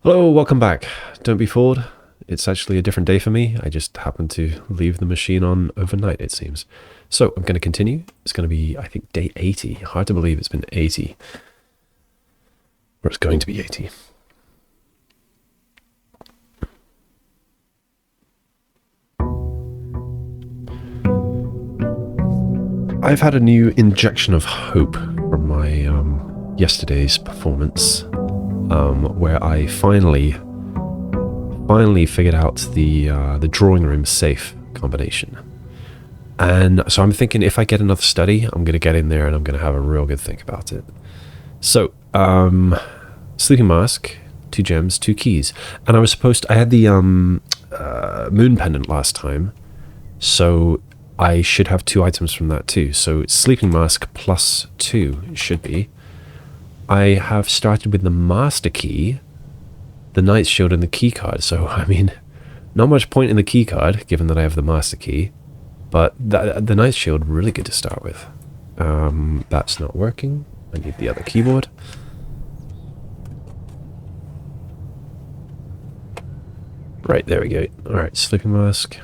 Hello, welcome back. Don't be fooled. It's actually a different day for me. I just happened to leave the machine on overnight, it seems. So I'm going to continue. It's going to be, I think, day 80. Hard to believe it's been 80. Or it's going to be 80. I've had a new injection of hope from my yesterday's performance. Where I finally figured out the drawing room safe combination. And so I'm thinking if I get another study, I'm going to get in there and I'm going to have a real good think about it. So, sleeping mask, 2 gems, 2 keys. And I had the moon pendant last time, so I should have 2 items from that too. So it's sleeping mask plus 2, it should be. I have started with the master key, the knight's shield, and the key card. So, I mean, not much point in the key card, given that I have the master key. But the knight's shield, really good to start with. That's not working. I need the other keyboard. Right, there we go. Alright, sleeping mask.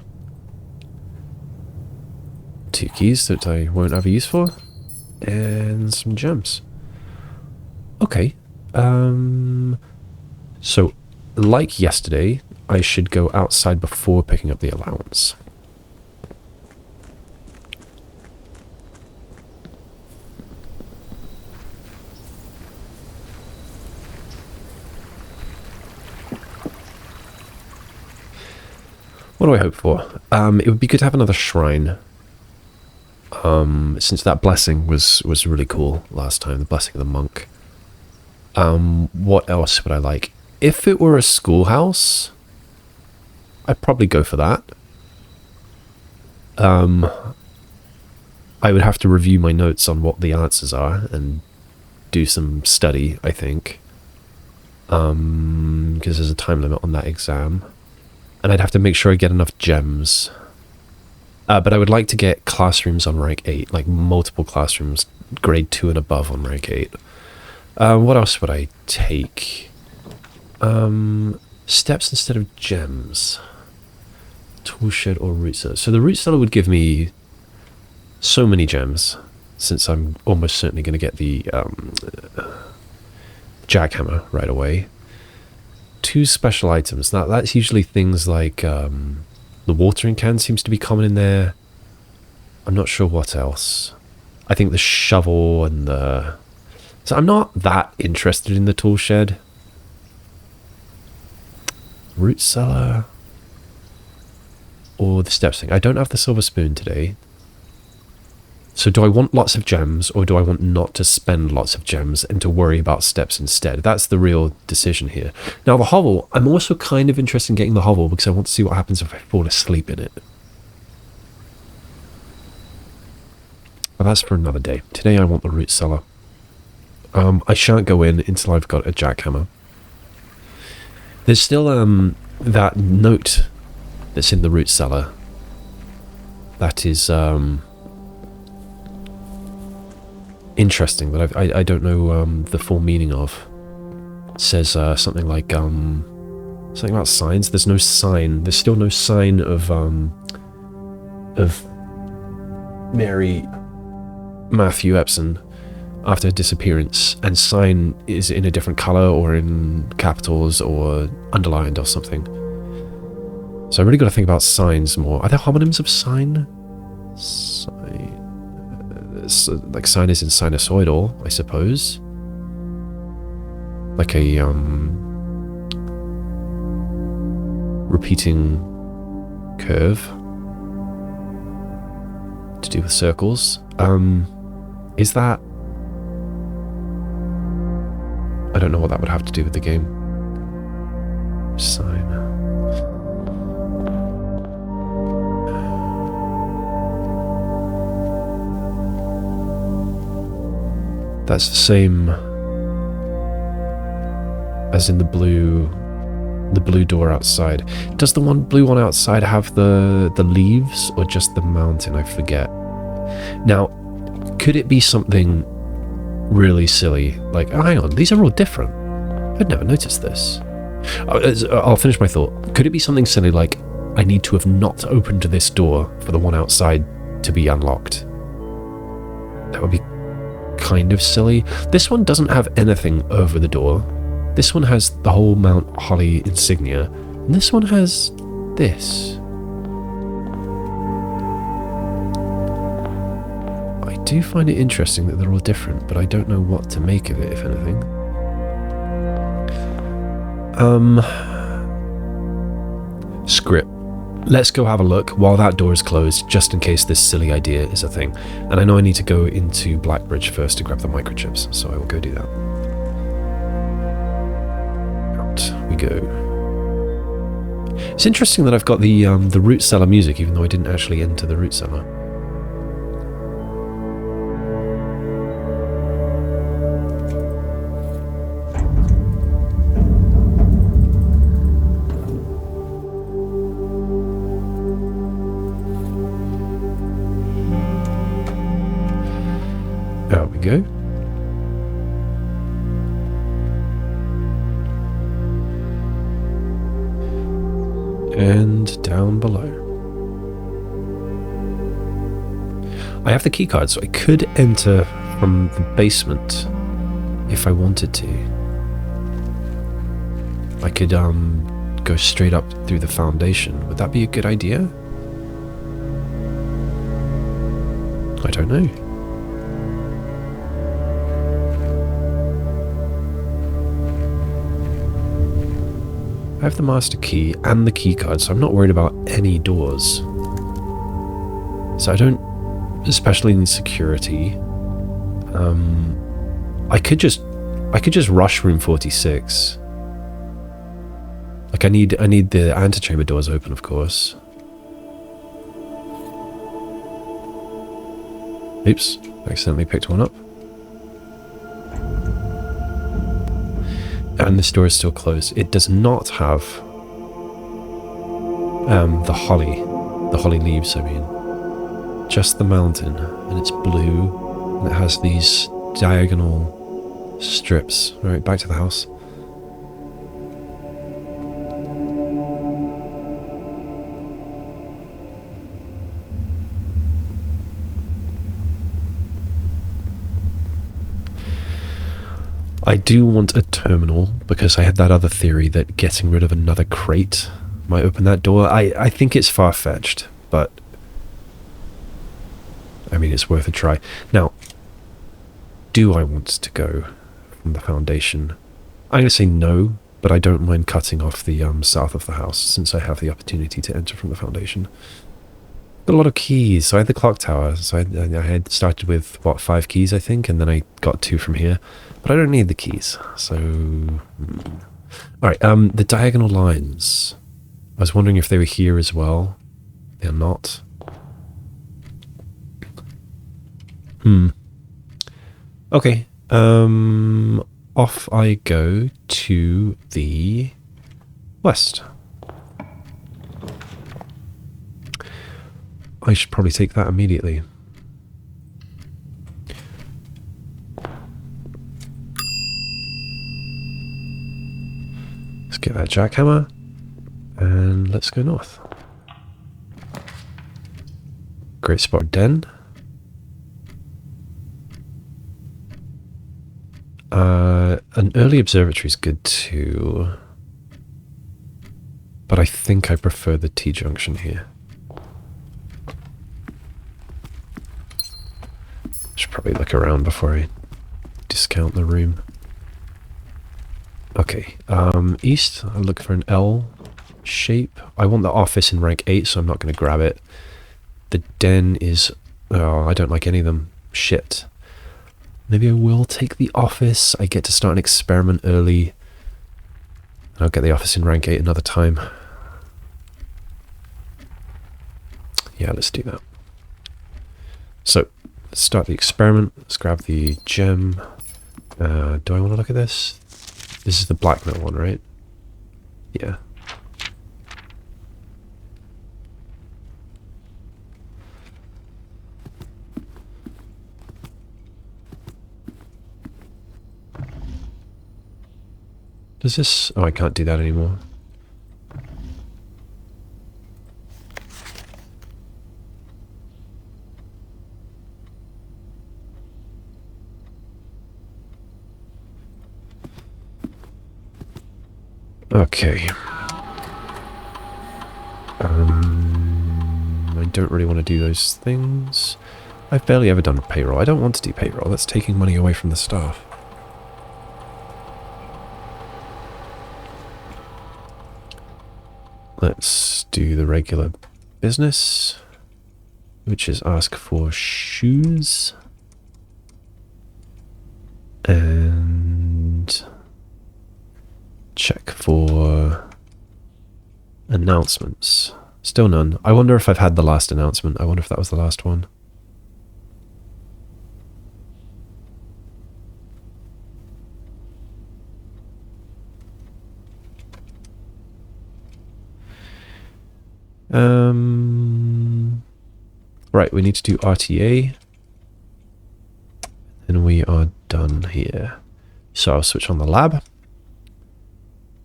2 keys that I won't have a use for. And some gems. Okay, so like yesterday, I should go outside before picking up the allowance. What do I hope for? It would be good to have another shrine. Since that blessing was really cool last time, the blessing of the monk. What else would I like? If it were a schoolhouse, I'd probably go for that. I would have to review my notes on what the answers are and do some study, I think. Because there's a time limit on that exam. And I'd have to make sure I get enough gems. But I would like to get classrooms on rank 8, like multiple classrooms, grade 2 and above on rank 8. What else would I take? Steps instead of gems. Tool shed or root cellar. So the root cellar would give me so many gems, since I'm almost certainly going to get the jackhammer right away. 2 special items. Now that's usually things like the watering can seems to be common in there. I'm not sure what else. I think the shovel and the... So I'm not that interested in the tool shed. Root cellar. Or the steps thing. I don't have the silver spoon today. So do I want lots of gems, or do I want not to spend lots of gems and to worry about steps instead? That's the real decision here. Now the hovel, I'm also kind of interested in getting the hovel because I want to see what happens if I fall asleep in it. But that's for another day. Today I want the root cellar. I shan't go in until I've got a jackhammer. There's still that note that's in the root cellar. That is interesting, but I don't know the full meaning of. It says something like something about signs. There's no sign. There's still no sign of Mary Matthew Epson after her disappearance, and sign is in a different color or in capitals or underlined or something. So I really got to think about signs more. Are there homonyms of sign? Sign. Like sign is in sinusoidal, I suppose. Like a repeating curve to do with circles. Is that... I don't know what that would have to do with the game. Sign. That's the same as in the blue door outside. Does the blue one outside have the leaves or just the mountain? I forget. Now, could it be something really silly? Like, oh, hang on, these are all different. I'd never noticed this. I'll finish my thought. Could it be something silly like, I need to have not opened this door for the one outside to be unlocked? That would be kind of silly. This one doesn't have anything over the door. This one has the whole Mount Holly insignia. And this one has this. I do find it interesting that they're all different, but I don't know what to make of it, if anything. Script. Let's go have a look while that door is closed, just in case this silly idea is a thing. And I know I need to go into Blackbridge first to grab the microchips, so I will go do that. Out we go. It's interesting that I've got the root cellar music, even though I didn't actually enter the root cellar. There we go. And down below. I have the keycard, so I could enter from the basement if I wanted to. I could go straight up through the foundation. Would that be a good idea? I don't know. I have the master key and the key card, so I'm not worried about any doors. So I don't especially need security. I could just rush room 46. Like I need the antechamber doors open, of course. Oops, accidentally picked one up. And this door is still closed. It does not have the holly leaves, I mean. Just the mountain, and it's blue, and it has these diagonal strips. Alright, back to the house. I do want a terminal, because I had that other theory that getting rid of another crate might open that door. I think it's far-fetched, but I mean, it's worth a try. Now, do I want to go from the foundation? I'm going to say no, but I don't mind cutting off the south of the house, since I have the opportunity to enter from the foundation. Got a lot of keys. So I had the clock tower. So I had started with, what, 5 keys, I think, and then I got 2 from here. But I don't need the keys, so... Alright, the diagonal lines. I was wondering if they were here as well. They're not. Okay, off I go to the west. I should probably take that immediately. Let's get that jackhammer, and let's go north. Great spot den. An early observatory is good too, but I think I prefer the T-junction here. Should probably look around before I discount the room. Okay, east, I'll look for an L shape. I want the office in rank 8, so I'm not going to grab it. The den is... oh, I don't like any of them. Shit. Maybe I will take the office. I get to start an experiment early. I'll get the office in rank 8 another time. Yeah, let's do that. So, let's start the experiment. Let's grab the gem. Do I want to look at this? This is the blackmail one, right? Yeah. Does this... oh, I can't do that anymore. Okay. I don't really want to do those things. I've barely ever done payroll. I don't want to do payroll. That's taking money away from the staff. Let's do the regular business, which is ask for shoes and check for announcements. Still none. I wonder if I've had the last announcement. I wonder if that was the last one. Right, we need to do RTA. And we are done here. So I'll switch on the lab.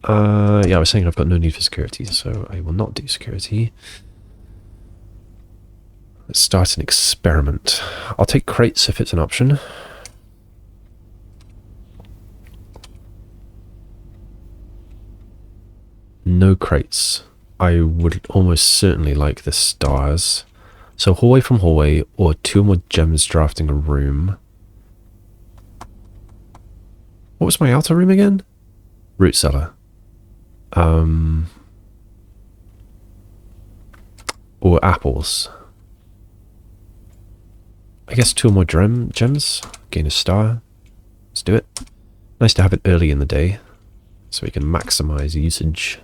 Yeah, I was saying I've got no need for security, so I will not do security. Let's start an experiment. I'll take crates if it's an option. No crates. I would almost certainly like the stars. So hallway from hallway, or 2 more gems drafting a room. What was my outer room again? Root cellar. Or apples. I guess 2 more gems. Gain a star. Let's do it. Nice to have it early in the day, so we can maximize usage.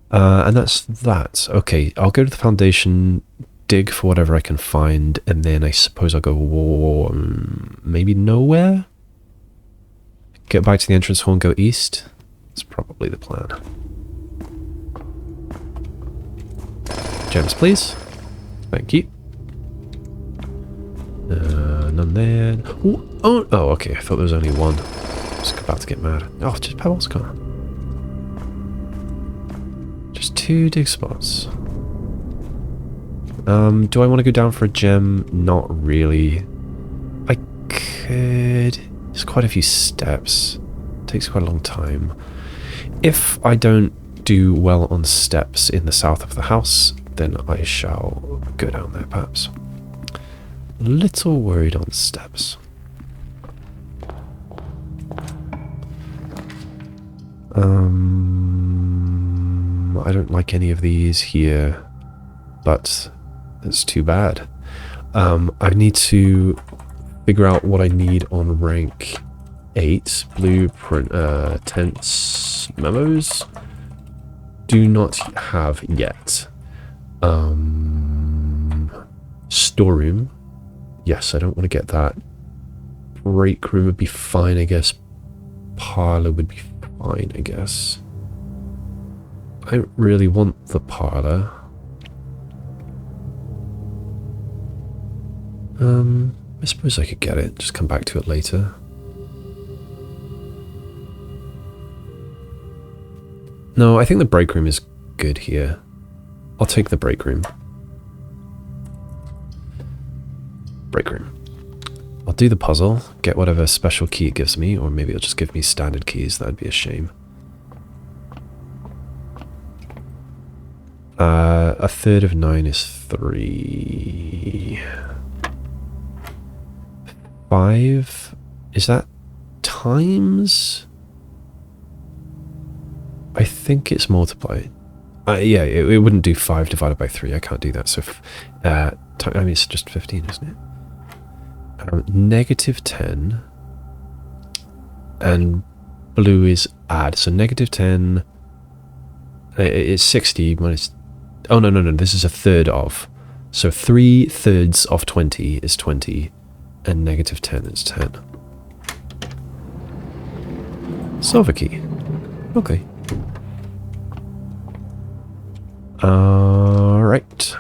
And that's that. Okay, I'll go to the foundation, dig for whatever I can find, and then I suppose I'll go maybe nowhere? Get back to the entrance hall and go east? That's probably the plan. Gems, please. Thank you. None there. Ooh, oh, okay, I thought there was only one. I was about to get mad. Oh, just pebbles, come on. Just 2 dig spots. Do I want to go down for a gem? Not really. I could. There's quite a few steps. It takes quite a long time. If I don't do well on steps in the south of the house, then I shall go down there perhaps. A little worried on steps. I don't like any of these here, but that's too bad. I need to figure out what I need on rank 8. Blueprint, tents, memos. Do not have yet. Storeroom. Yes, I don't want to get that. Break room would be fine, I guess. Parlor would be fine, I guess. I don't really want the parlor. I suppose I could get it, just come back to it later. No, I think the break room is good here. I'll take the break room. Break room. I'll do the puzzle, get whatever special key it gives me, or maybe it'll just give me standard keys. That'd be a shame. A third of 9 is 3. 5? Is that times? I think it's multiplied. Yeah, it wouldn't do 5 divided by 3. I can't do that. So, I mean, it's just 15, isn't it? Negative 10. And blue is add. So negative 10. It's 60 minus... Oh, no. This is a third of. So 3/3 of 20 is 20. And negative 10 is 10. Silver key. Okay. Alright.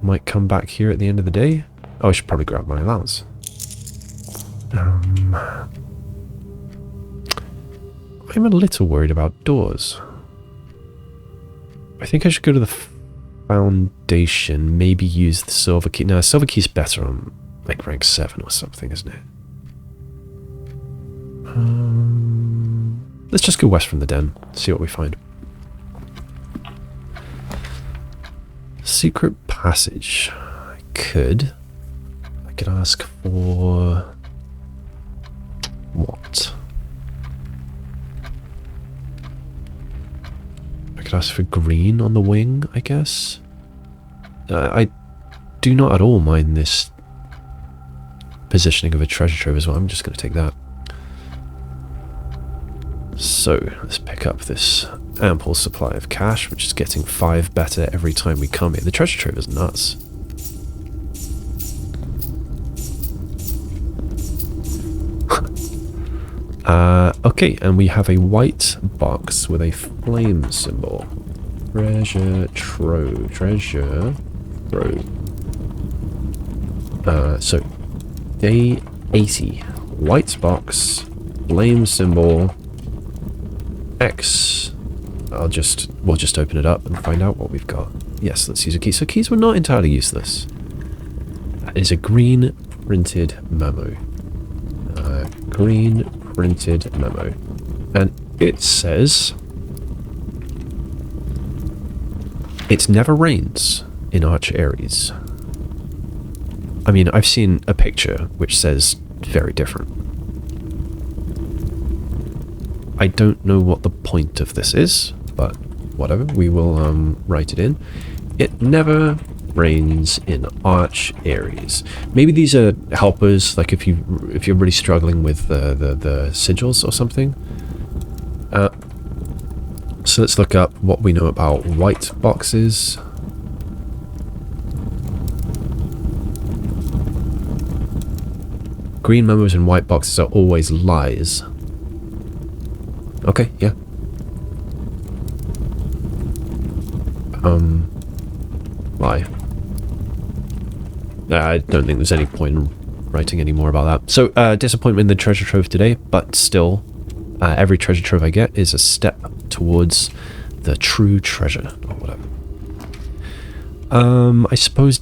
Might come back here at the end of the day. Oh, I should probably grab my allowance. I'm a little worried about doors. I think I should go to the foundation, maybe use the silver key. No, silver key's better on like rank 7 or something, isn't it? let's just go west from the den, see what we find. Secret passage. I could ask for... what? I could ask for green on the wing, I guess. I do not at all mind this positioning of a treasure trove as well. I'm just going to take that. So, let's pick up this ample supply of cash, which is getting 5 better every time we come here. The treasure trove is nuts. Okay, and we have a white box with a flame symbol. Treasure trove. Treasure trove. So, day 80. White box, flame symbol, X. We'll just open it up and find out what we've got. Yes, let's use a key. So keys were not entirely useless. That is a green printed memo. Green printed memo. And it says, it never rains in Arch Aries. I mean, I've seen a picture which says very different. I don't know what the point of this is, but whatever, we will write it in. It never rains in Arch Aries. Maybe these are helpers, like if you're really struggling with the sigils or something. So let's look up what we know about white boxes. Green memos and white boxes are always lies. Okay, yeah. Lie. I don't think there's any point in writing any more about that. So, disappointment in the treasure trove today, but still, every treasure trove I get is a step towards the true treasure, or whatever. I suppose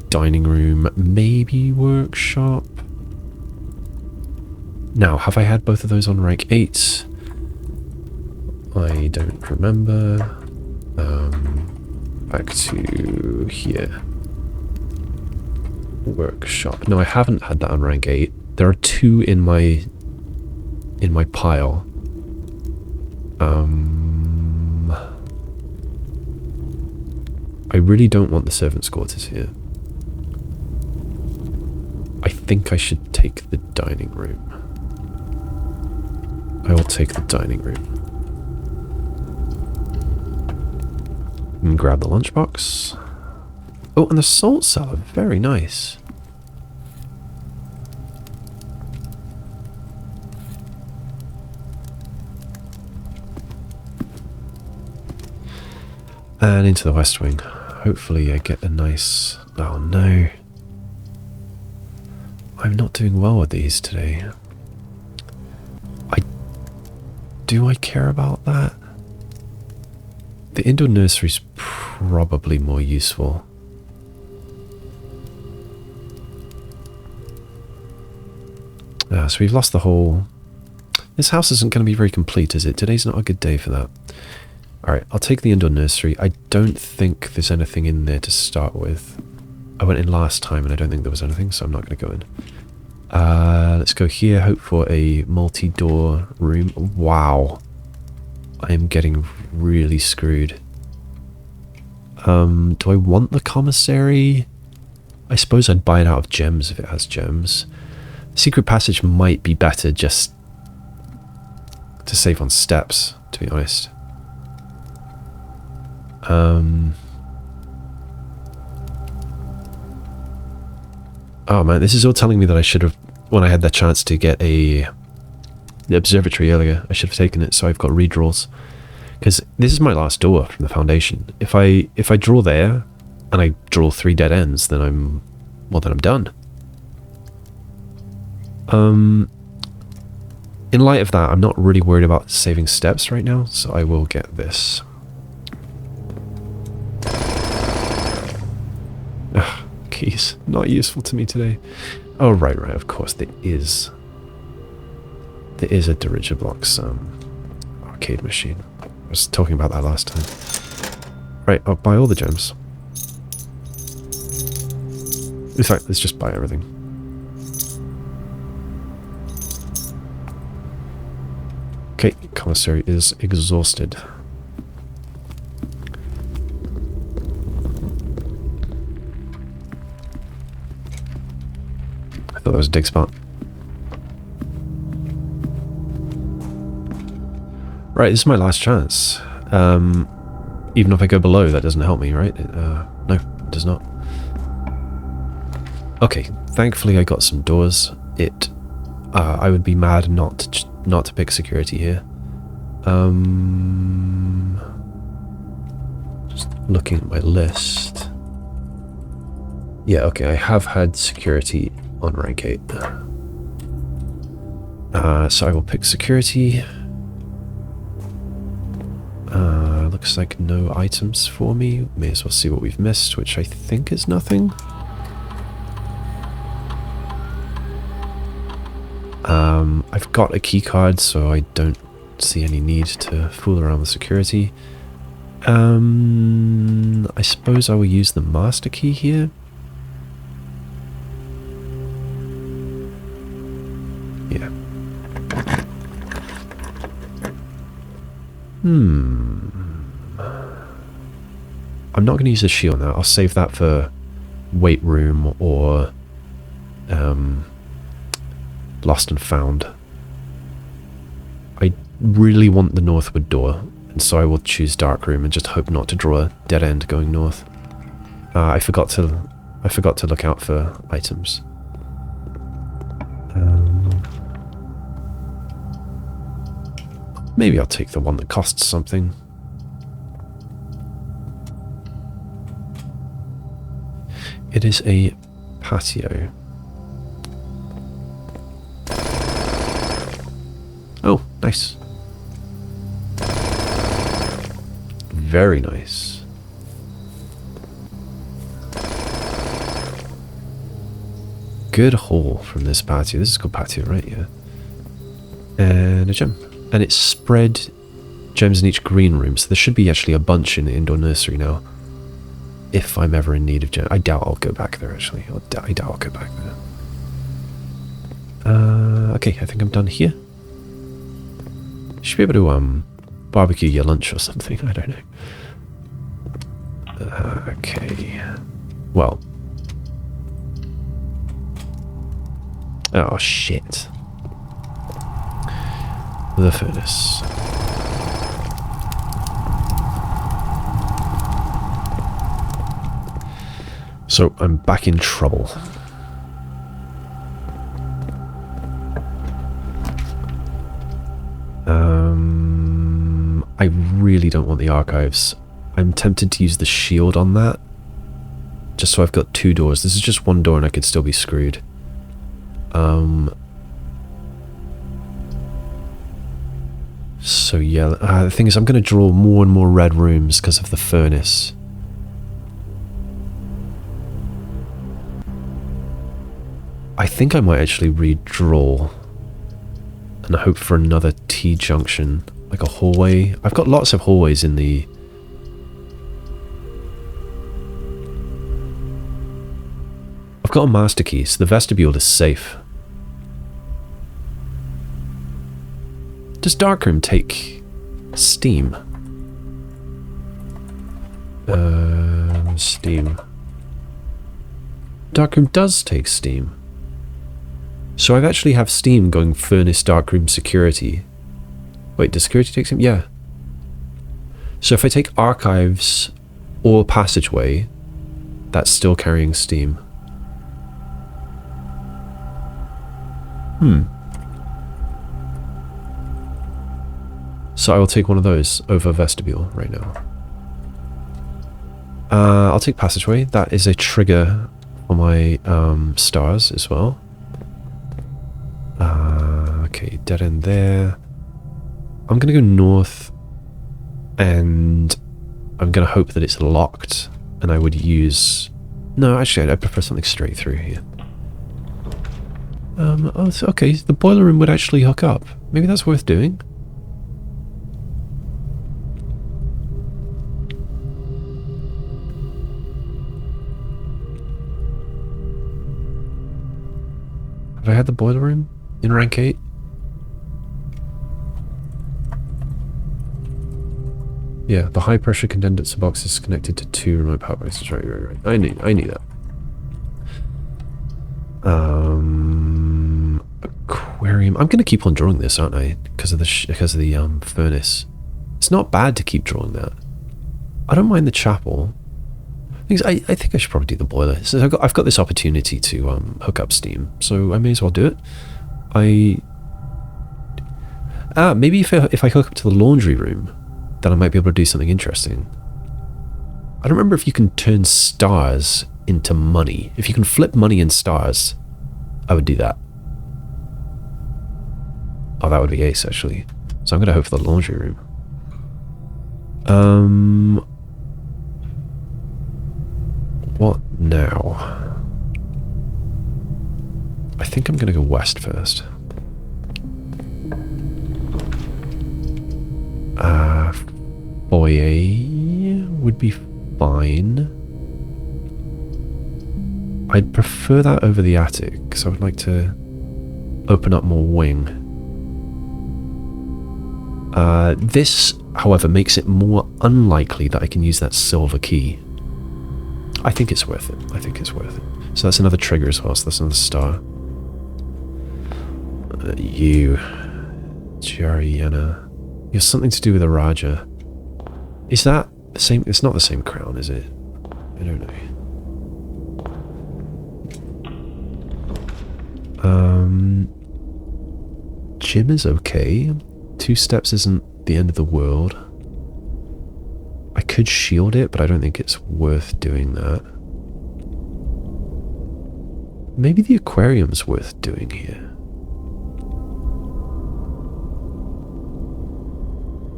dining room, maybe workshop. Now, have I had both of those on rank 8? I don't remember. Back to here. Workshop. No, I haven't had that on rank 8. There are 2 in my pile. I really don't want the servants' quarters here. I think I should take the dining room. I will take the dining room. And grab the lunchbox. Oh, and the salt cellar. Very nice. And into the west wing. Hopefully I get a nice... Oh no. I'm not doing well with these today. Do I care about that? The indoor nursery is probably more useful. So we've lost the whole... This house isn't going to be very complete, is it? Today's not a good day for that. Alright, I'll take the indoor nursery. I don't think there's anything in there to start with. I went in last time and I don't think there was anything, so I'm not going to go in. Let's go here, hope for a multi-door room. Wow. I am getting really screwed. Do I want the commissary? I suppose I'd buy it out of gems if it has gems. Secret passage might be better just to save on steps, to be honest. Oh man, this is all telling me that I should have, when I had the chance to get the observatory earlier, I should have taken it, so I've got redraws. Because this is my last door from the foundation. If I draw there, and I draw 3 dead ends, then I'm done. In light of that, I'm not really worried about saving steps right now, so I will get this. Ugh, keys. Not useful to me today. Oh, right, of course, there is a Dirigiblocks arcade machine. I was talking about that last time. Right, I'll buy all the gems. In fact, let's just buy everything. Okay, Commissary is exhausted. I thought that was a dig spot. Right, this is my last chance. Even if I go below, that doesn't help me, right? No, it does not. Okay, thankfully I got some doors. I would be mad not to pick security here. Just looking at my list. Yeah, okay, I have had security on rank 8. So I will pick security. Looks like no items for me. May as well see what we've missed, which I think is nothing. I've got a key card, so I don't see any need to fool around with security. I suppose I will use the master key here. Yeah. I'm not going to use the shield now. I'll save that for weight room or lost and found. I really want the northward door, and so I will choose Darkroom and just hope not to draw a dead end going north. I forgot to look out for items. Maybe I'll take the one that costs something. It is a patio. Oh, nice. Very nice. Good haul from this patio. This is called Patio, right? Yeah. And a gem. And it's spread gems in each green room, so there should be actually a bunch in the indoor nursery now. If I'm ever in need of gems. I doubt I'll go back there, actually. I doubt I'll go back there. Okay, I think I'm done here. Should be able to barbecue your lunch or something. I don't know. Okay. Well. Oh, shit. The furnace. So I'm back in trouble. I really don't want the archives. I'm tempted to use the shield on that, just so I've got 2 doors. This is just 1 door and I could still be screwed. So yeah, the thing is I'm going to draw more and more red rooms because of the furnace. I think I might actually redraw and hope for another T-junction, like a hallway. I've got lots of hallways in the... I've got a master key, so the vestibule is safe. Does Darkroom take steam? Steam. Darkroom does take steam. So I actually have steam going furnace, Darkroom, security. Wait, does security take steam? Yeah. So if I take archives or passageway, that's still carrying steam. So I will take one of those over vestibule right now. I'll take passageway. That is a trigger for my stars as well. Okay, dead end there. I'm going to go north, and I'm going to hope that it's locked, and I would use... No, actually, I'd prefer something straight through here. Oh, okay, the boiler room would actually hook up. Maybe that's worth doing. Have I had the boiler room in rank 8? Yeah, the high pressure condenser box is connected to 2 remote power boxes. Right. I knew that. Aquarium. I'm gonna keep on drawing this, aren't I? Because of the furnace. It's not bad to keep drawing that. I don't mind the chapel. I think I should probably do the boiler. So I've got this opportunity to hook up steam, so I may as well do it. Maybe if I hook up to the laundry room, then I might be able to do something interesting. I don't remember if you can turn stars into money. If you can flip money in stars, I would do that. Oh, that would be ace, actually. So I'm going to hope for the laundry room. What now? I think I'm going to go west first. Foyer would be fine. I'd prefer that over the attic, because I would like to open up more wing. This, however, makes it more unlikely that I can use that silver key. I think it's worth it. So that's another trigger as well, so that's another star. You, Jariana. You have something to do with a Raja. Is that the same? It's not the same crown, is it? I don't know. Gym is okay. 2 steps isn't the end of the world. I could shield it, but I don't think it's worth doing that. Maybe the aquarium's worth doing here.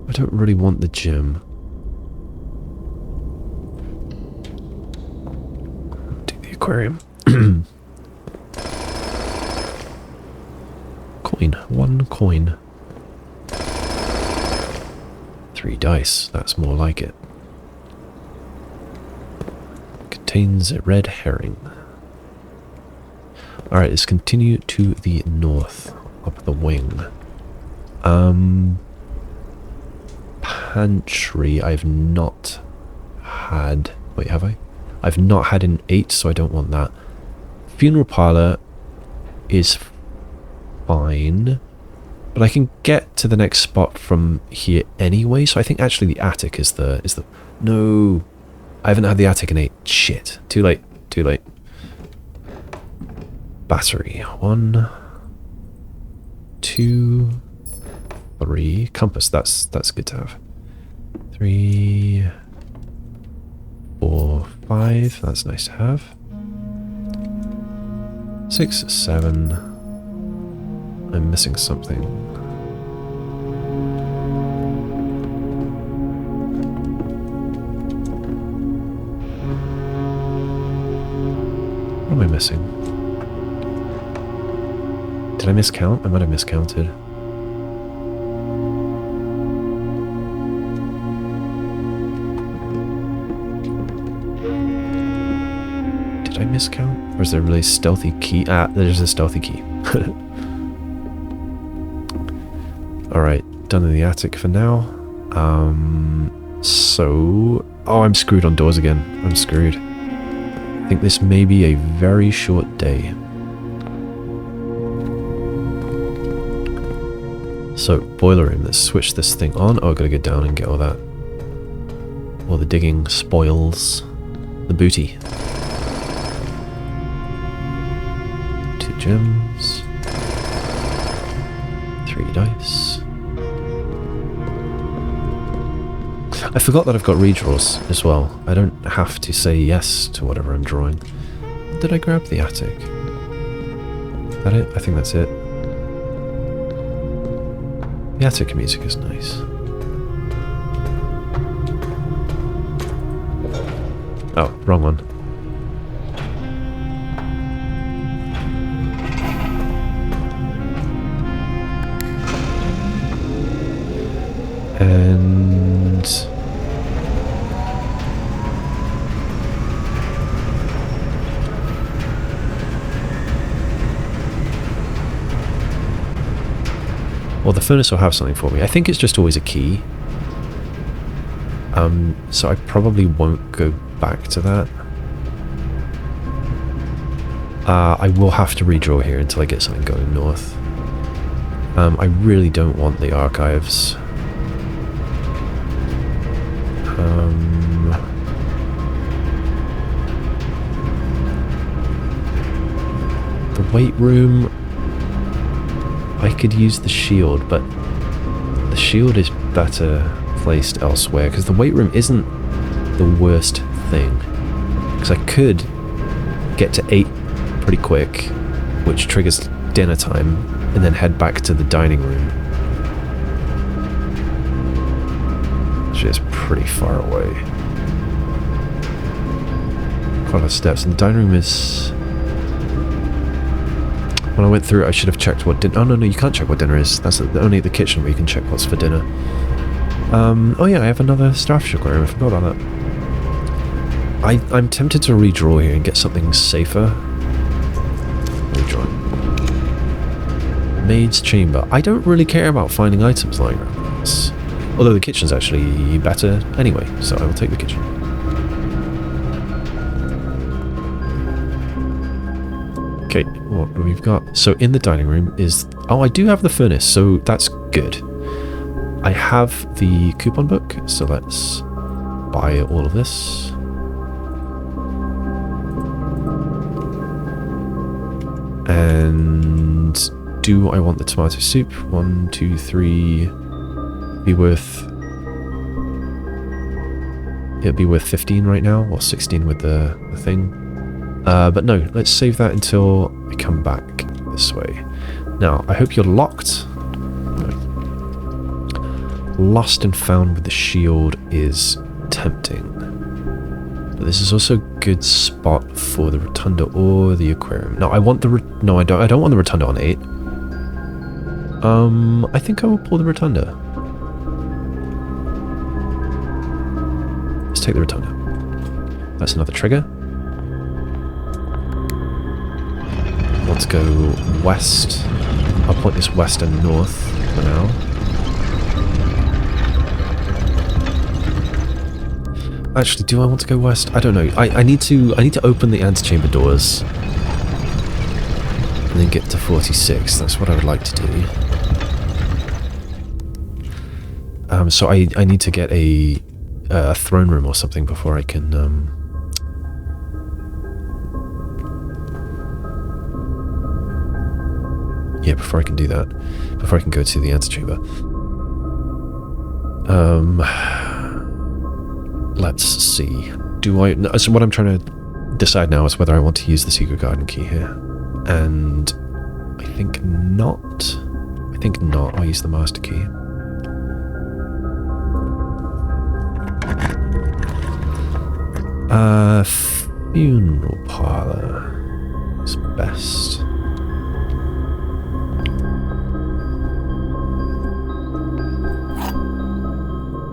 I don't really want the gym. Do the aquarium. Coin. 1 coin. 3 dice. That's more like it. Contains a red herring. Alright, let's continue to the north. Up the wing. Pantry, I've not had... Wait, have I? I've not had an 8, so I don't want that. Funeral parlor is fine, but I can get to the next spot from here anyway, so I think actually the attic is the... No! I haven't had the attic in 8. Shit. Too late. Battery. 1, 2, 3. Compass, that's good to have. 3, 4, 5. That's nice to have. 6, 7. I'm missing something. What am I missing? Did I miscount? I might have miscounted. Did I miscount? Or is there a really stealthy key? Ah, there's a stealthy key. Alright, done in the attic for now. So... Oh, I'm screwed on doors again. I'm screwed. I think this may be a very short day. So, boiler room, let's switch this thing on. Oh, I've got to go down and get all that. All the digging spoils. The booty. 2 gems. 3 dice. I forgot that I've got redraws as well. I don't have to say yes to whatever I'm drawing. Did I grab the attic? Is that it? I think that's it. The attic music is nice. Oh, wrong one. And... Or the furnace will have something for me. I think it's just always a key. So I probably won't go back to that. I will have to redraw here until I get something going north. I really don't want the archives. The weight room, I could use the shield, but the shield is better placed elsewhere, because the weight room isn't the worst thing. Because I could get to 8 pretty quick, which triggers dinner time, and then head back to the dining room. Which is pretty far away. Quite a lot of steps, and the dining room is... When I went through it, I should have checked what dinner... Oh, no, you can't check what dinner is. That's only the kitchen where you can check what's for dinner. Oh yeah, I have another Starfish aquarium. I forgot about that. I'm tempted to redraw here and get something safer. Redraw. Maid's chamber. I don't really care about finding items lying around this. Although the kitchen's actually better anyway, so I will take the kitchen. Okay, what we've got. So in the dining room is... Oh, I do have the furnace, so that's good. I have the coupon book, so let's buy all of this. And do I want the tomato soup? 1, 2, 3. Be worth... It'll be worth 15 right now, or 16 with the thing. But no, let's save that until I come back this way. Now, I hope you're locked. Lost and found with the shield is tempting. But this is also a good spot for the Rotunda or the aquarium. No, I want the... No, I don't want the Rotunda on 8. I think I will pull the Rotunda. Let's take the Rotunda. That's another trigger. Let's go west. I'll point this west and north for now. Actually, do I want to go west? I don't know. I need to open the antechamber doors and then get to 46. That's what I would like to do. So I need to get a throne room or something before I can yeah, before I can do that. Before I can go to the antechamber. Let's see. So what I'm trying to decide now is whether I want to use the secret garden key here. And I think not. I'll use the master key. Funeral parlor is best.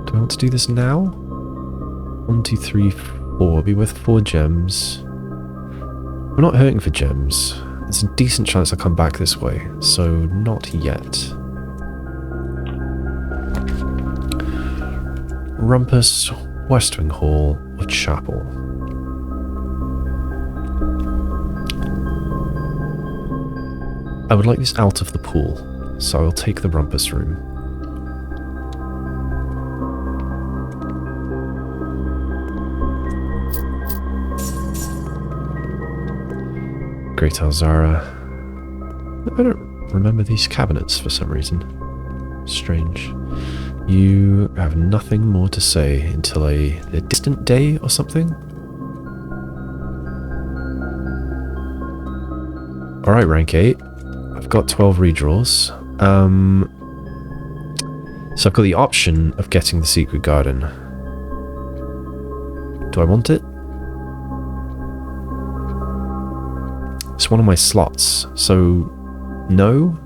Do I want to do this now? 1, 2, 3, 4. Be worth 4 gems. We're not hurting for gems. There's a decent chance I'll come back this way, so not yet. Rumpus, West Wing Hall, or Chapel. I would like this out of the pool, so I will take the Rumpus room. Great Alzara. I don't remember these cabinets for some reason. Strange. You have nothing more to say until a distant day or something? Alright, rank 8. I've got 12 redraws. So I've got the option of getting the secret garden. Do I want it? It's one of my slots, so no.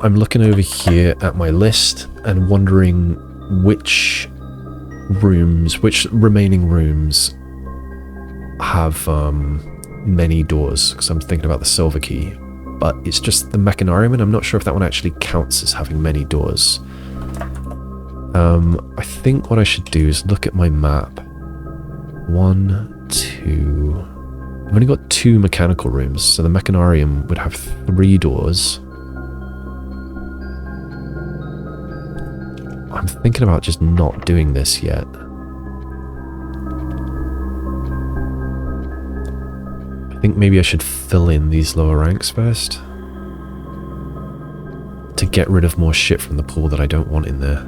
I'm looking over here at my list and wondering which remaining rooms have many doors, because I'm thinking about the silver key. but it's just the mechanarium, and I'm not sure if that one actually counts as having many doors. I think what I should do is look at my map. 1, 2... I've only got 2 mechanical rooms, so the mechanarium would have 3 doors. I'm thinking about just not doing this yet. I think maybe I should fill in these lower ranks first to get rid of more shit from the pool that I don't want in there.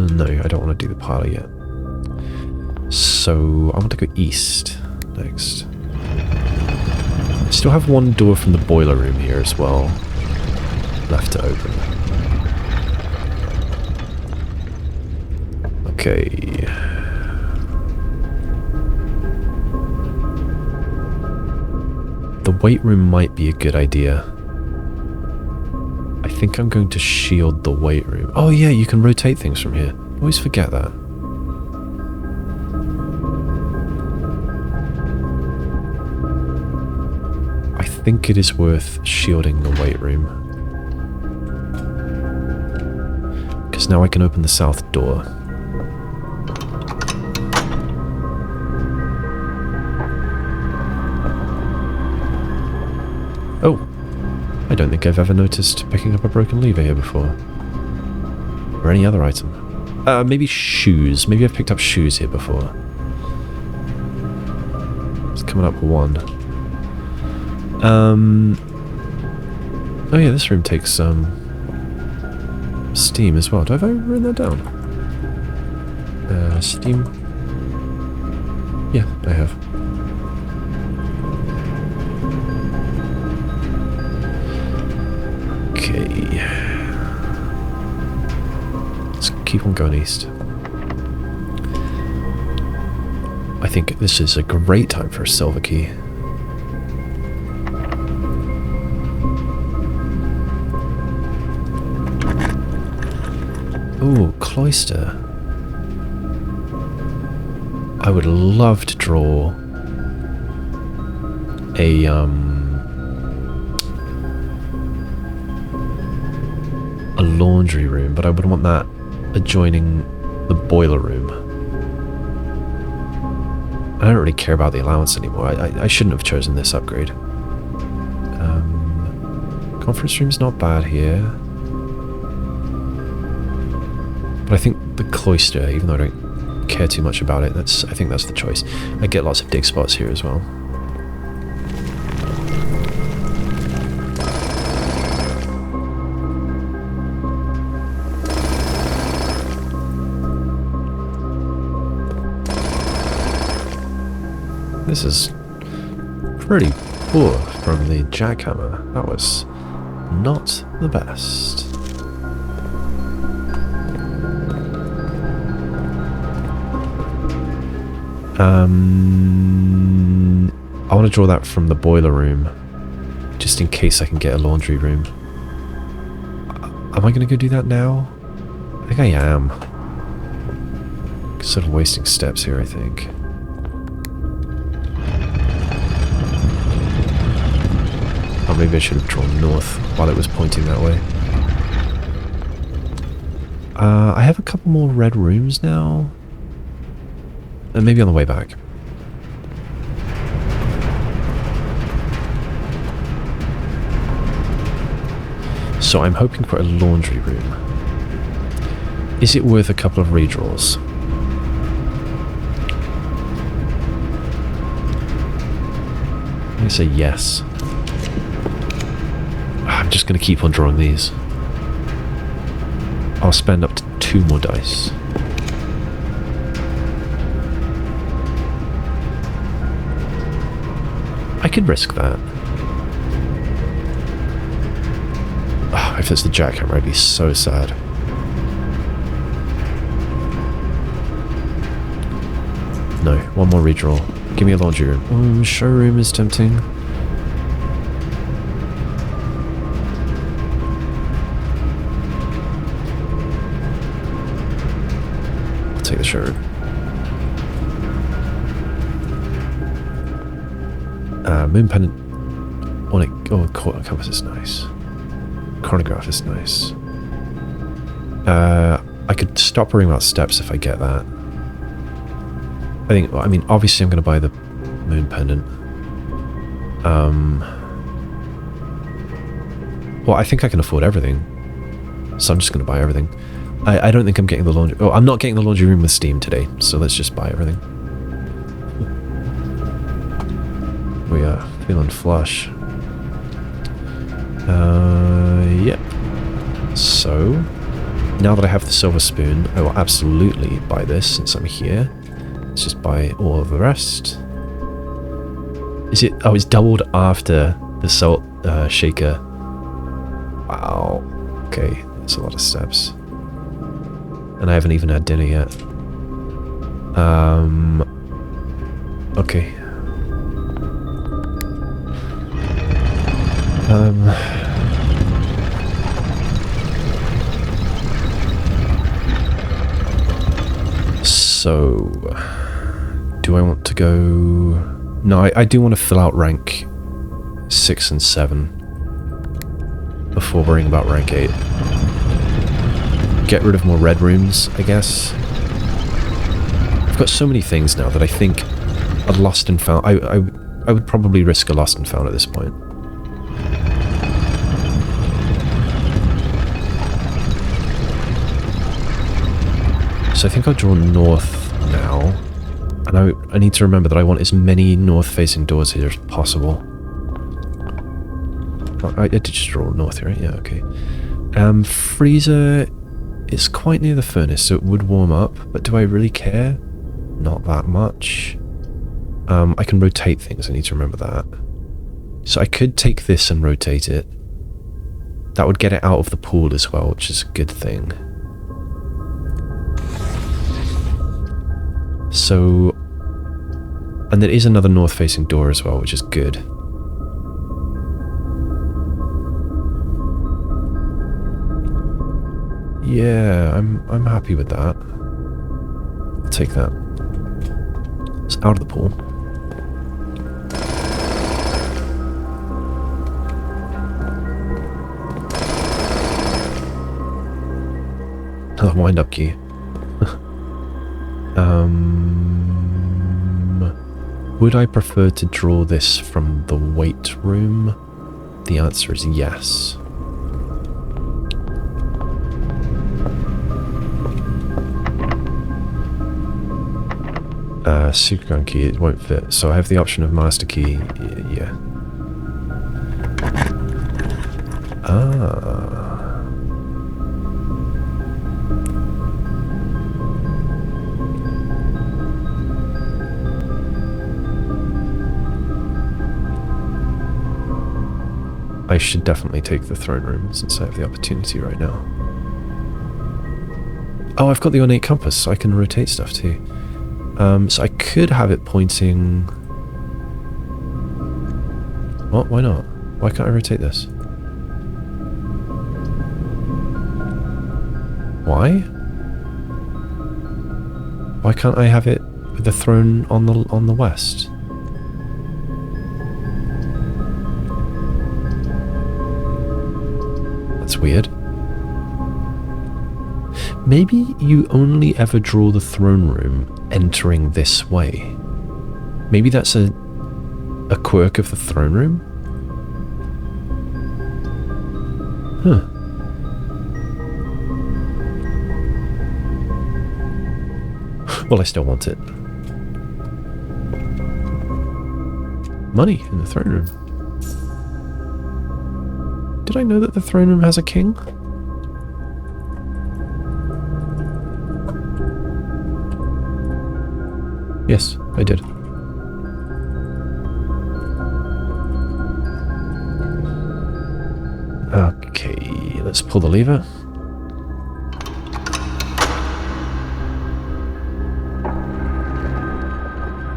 No, I don't want to do the parlor yet. So I want to go east next. I still have 1 door from the boiler room here as well, left to open. Okay. The weight room might be a good idea. I think I'm going to shield the weight room. Oh yeah, you can rotate things from here. I always forget that. I think it is worth shielding the weight room. Because now I can open the south door. Oh, I don't think I've ever noticed picking up a broken lever here before. Or any other item. Maybe shoes. Maybe I've picked up shoes here before. It's coming up 1. Oh yeah, this room takes steam as well. Do I have written that down? Steam. Yeah, I have. Okay. Let's keep on going east. I think this is a great time for a silver key. Ooh, Cloister. I would love to draw a laundry room, but I would want that adjoining the boiler room. I don't really care about the allowance anymore. I shouldn't have chosen this upgrade. Conference room's not bad here. But I think the cloister, even though I don't care too much about it, I think that's the choice. I get lots of dig spots here as well. This is pretty poor from the jackhammer. That was not the best. I want to draw that from the boiler room, just in case I can get a laundry room. Am I going to go do that now? I think I am. Sort of wasting steps here, I think. Or maybe I should have drawn north while it was pointing that way. I have a couple more red rooms now. And maybe on the way back. So I'm hoping for a laundry room. Is it worth a couple of redraws? I'm going to say yes. I'm just going to keep on drawing these. I'll spend up to 2 more dice. I could risk that. If it's the jackhammer, I'd be so sad. No, 1 more redraw. Give me a laundry room. Showroom is tempting. I'll take the showroom. Moon pendant. Quarter compass is nice. Chronograph is nice. I could stop worrying about steps if I get that. I mean, obviously I'm going to buy the moon pendant. Well, I think I can afford everything. So I'm just going to buy everything. I don't think I'm getting the laundry... Oh, I'm not getting the laundry room with steam today, so let's just buy everything. We are feeling flush. Yep. So, now that I have the silver spoon, I will absolutely buy this since I'm here. Let's just buy all of the rest. Is it... Oh, it's doubled after the salt shaker. Wow. Okay, that's a lot of steps. And I haven't even had dinner yet. Okay. So, do I want to go... No, I do want to fill out rank 6 and 7 before worrying about rank 8. Get rid of more red rooms, I guess. I've got so many things now that I think a lost and found... I would probably risk a lost and found at this point. So I think I'll draw north now. And I need to remember that I want as many north-facing doors here as possible. Oh, I did just draw north here, right? Yeah, okay. Freezer is quite near the furnace, so it would warm up. But do I really care? Not that much. I can rotate things, I need to remember that. So I could take this and rotate it. That would get it out of the pool as well, which is a good thing. So, and there is another north-facing door as well, which is good. Yeah, I'm happy with that. I'll take that. It's out of the pool. Another wind-up key. Would I prefer to draw this from the weight room? The answer is yes. Secret gun key, it won't fit. So I have the option of master key. Yeah. Ah. I should definitely take the throne room since I have the opportunity right now. Oh, I've got the ornate compass, so I can rotate stuff too. So I could have it pointing... What? Why not? Why can't I rotate this? Why? Why can't I have it with the throne on the west? That's weird. Maybe you only ever draw the throne room entering this way. Maybe that's a quirk of the throne room? Huh. Well, I still want it. Money in the throne room. Did I know that the throne room has a king? Yes, I did. Okay, let's pull the lever.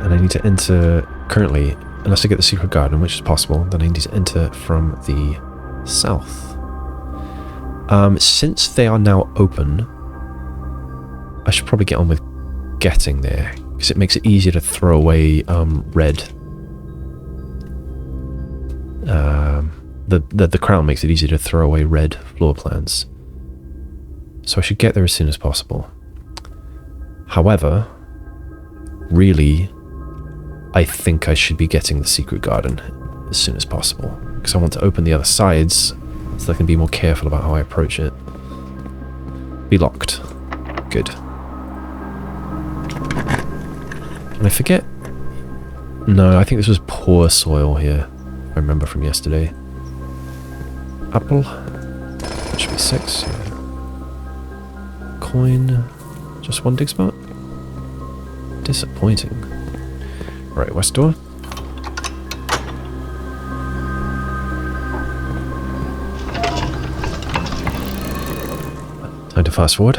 And I need to enter, currently, unless I get the secret garden, which is possible, then I need to enter from the south. Since they are now open, I should probably get on with getting there, because it makes it easier to throw away red. the crown makes it easy to throw away red floor plans. So I should get there as soon as possible. However, really, I think I should be getting the secret garden as soon as possible, because I want to open the other sides so I can be more careful about how I approach it. Be locked. Good. And I forget... No, I think this was poor soil here, if I remember from yesterday. Apple. That should be 6. Yeah. Coin. Just one dig spot? Disappointing. Right, west door. Time to fast forward.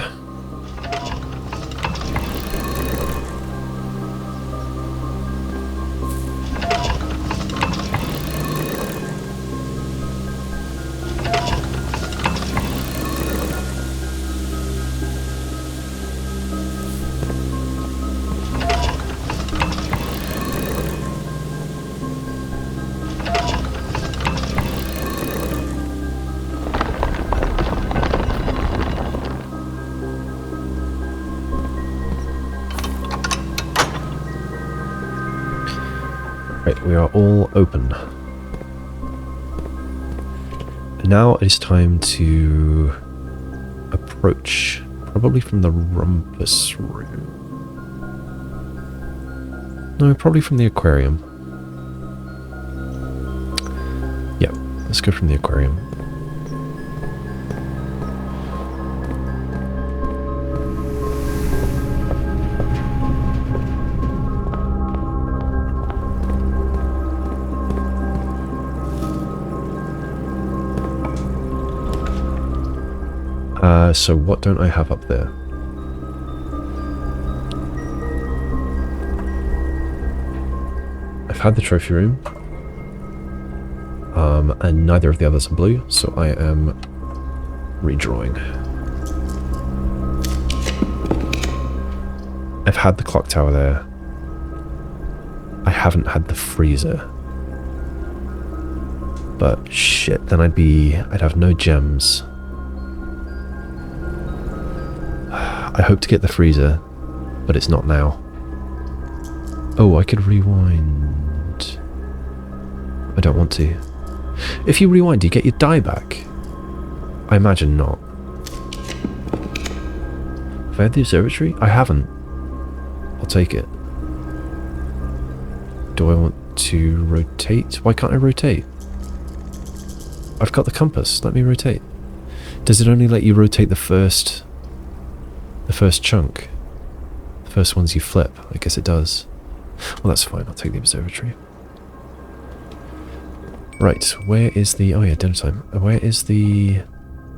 Right, we are all open. Now it is time to approach, probably from the Rumpus room. No, probably from the aquarium. Yeah, let's go from the aquarium. So what don't I have up there? I've had the trophy room. And neither of the others are blue, so I am redrawing. I've had the clock tower there. I haven't had the freezer. But shit, then I'd have no gems. I hope to get the freezer, but it's not now. Oh, I could rewind. I don't want to. If you rewind, do you get your die back? I imagine not. Have I had the observatory? I haven't. I'll take it. Do I want to rotate? Why can't I rotate? I've got the compass. Let me rotate. Does it only let you rotate the first chunk? The first ones you flip? I guess it does. Well, that's fine. I'll take the observatory. Right, where is the... Oh yeah, dinner time. Where is the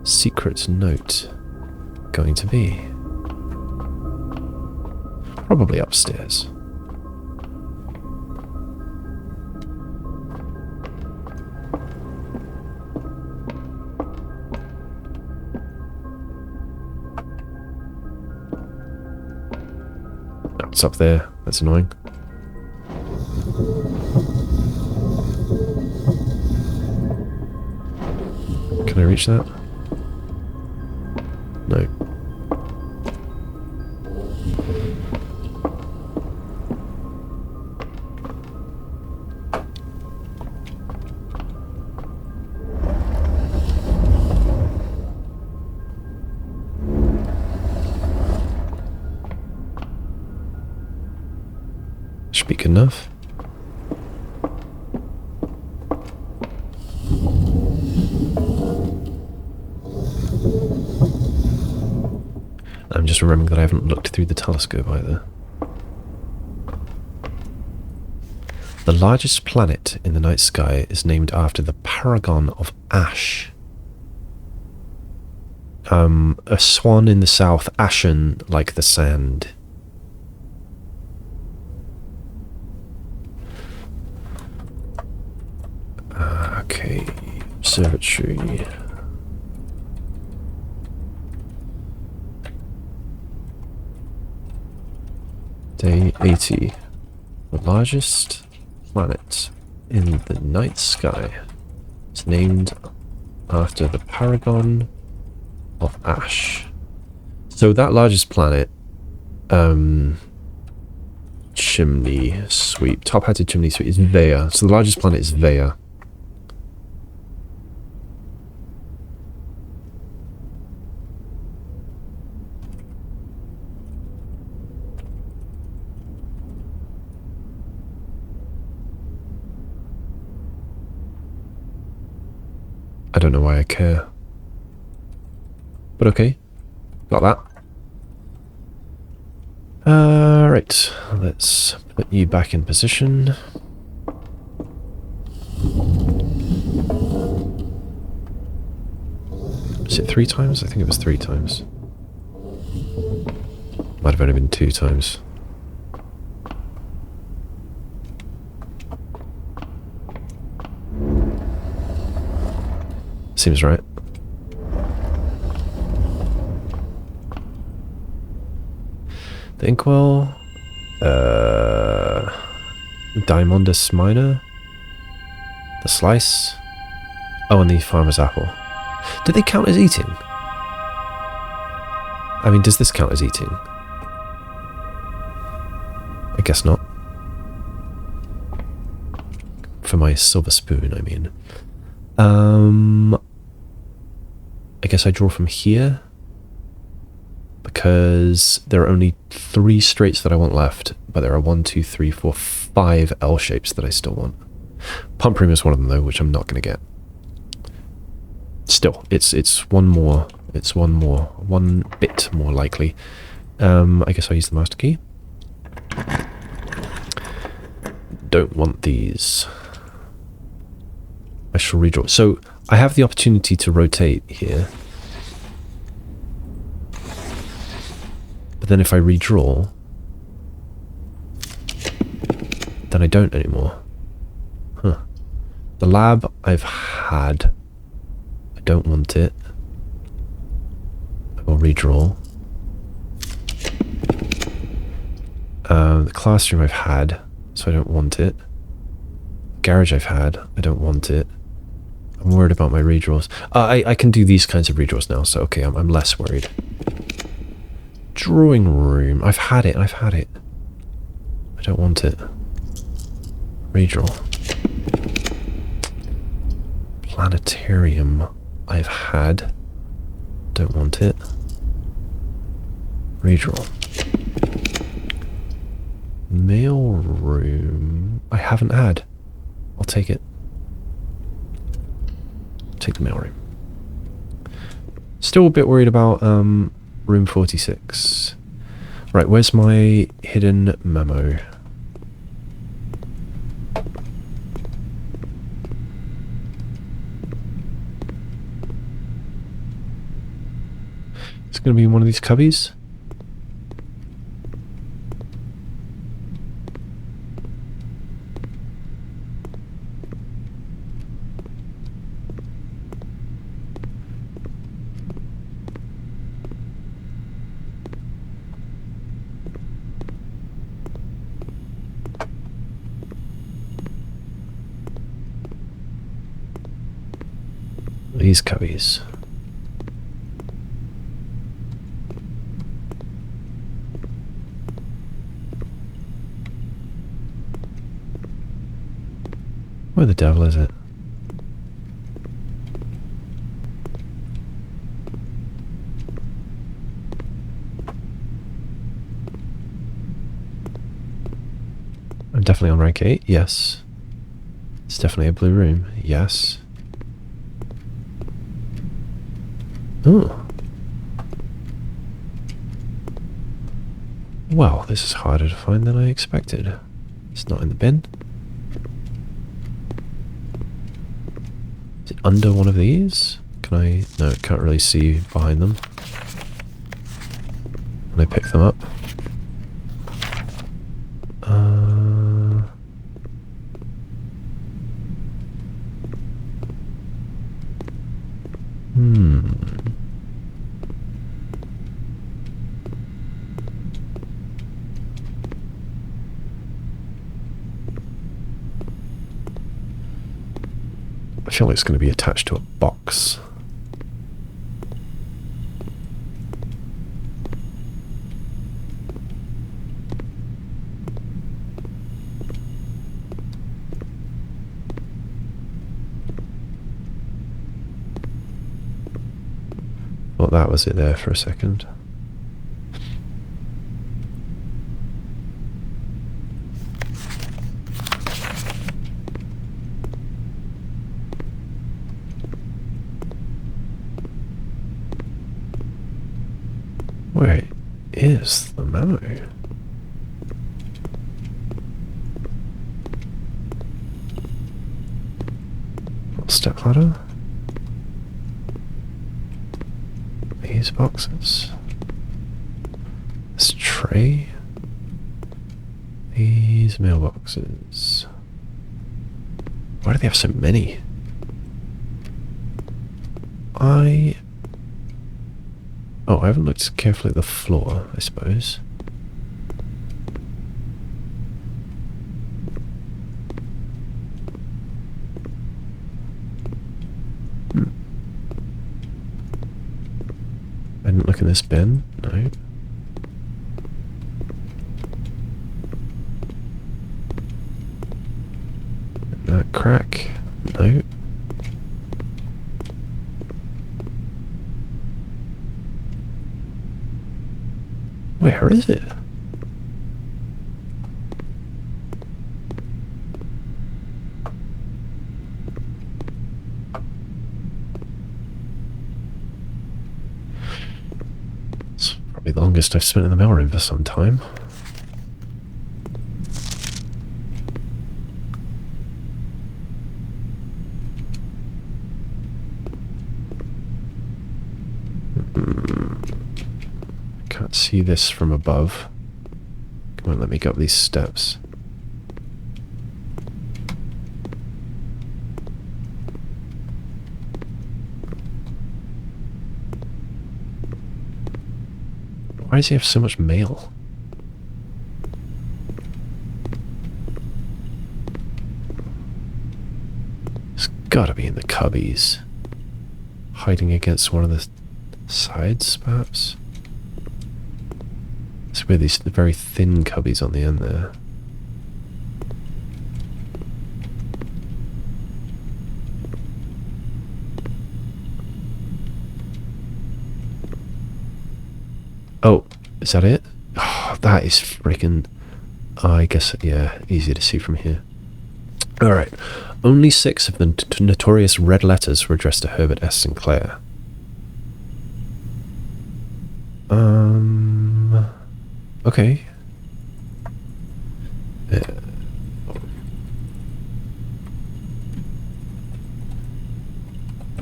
secret note going to be? Probably upstairs. Oh, it's up there. That's annoying. Can I reach that? No. Should be good enough. I'm just remembering that I haven't looked through the telescope either. The largest planet in the night sky is named after the paragon of ash. A swan in the south, ashen like the sand. Okay, observatory. Day 80. The largest planet in the night sky. It's named after the Paragon of Ash. So that largest planet, chimney sweep, top-hatted chimney sweep is Veya. So the largest planet is Veya. I don't know why I care. But okay. Got that. Right. Let's put you back in position. Is it 3 times? I think it was 3 times. Might have only been 2 times. Seems right. The inkwell, Diamondus minor, the slice, oh, and the farmer's apple. Do they count as eating? I mean, does this count as eating? I guess not. For my silver spoon, I mean. I guess I draw from here. Because there are only 3 straights that I want left, but there are 1, 2, 3, 4, 5 L shapes that I still want. Pump room is one of them though, which I'm not going to get. Still, it's one more. It's one bit more likely. I guess I'll use the master key. Don't want these. I shall redraw. So I have the opportunity to rotate here. But then if I redraw, then I don't anymore. Huh. The lab I've had. I don't want it. I will redraw. The classroom I've had, so I don't want it. Garage I've had, I don't want it. I'm worried about my redraws. I can do these kinds of redraws now, so okay, I'm less worried. Drawing room. I've had it. I don't want it. Redraw. Planetarium. I've had. Don't want it. Redraw. Mail room. I haven't had. I'll take it. Take the mail room. Still a bit worried about room 46. Right, where's my hidden memo? It's going to be one of these cubbies. These cubbies. Where the devil is it? I'm definitely on rank 8, yes. It's definitely a blue room, yes. Oh. Well, this is harder to find than I expected. It's not in the bin. Is it under one of these? Can I... No, I can't really see behind them. Can I pick them up? I feel like it's going to be attached to a box. Thought that was it there for a second. Where is the memo? Step ladder. These boxes. This tray. These mailboxes. Why do they have so many? Oh, I haven't looked carefully at the floor, I suppose. I didn't look in this bin, no. That crack, no. Where is it? It's probably the longest I've spent in the mailroom for some time. Can't see this from above. Come on, let me go up these steps. Why does he have so much mail? It's gotta be in the cubbies. Hiding against one of the sides, perhaps? It's with these very thin cubbies on the end there. Oh, is that it? Oh, that is freaking... I guess, yeah, easier to see from here. Alright. Only 6 of the notorious red letters were addressed to Herbert S. Sinclair. Okay.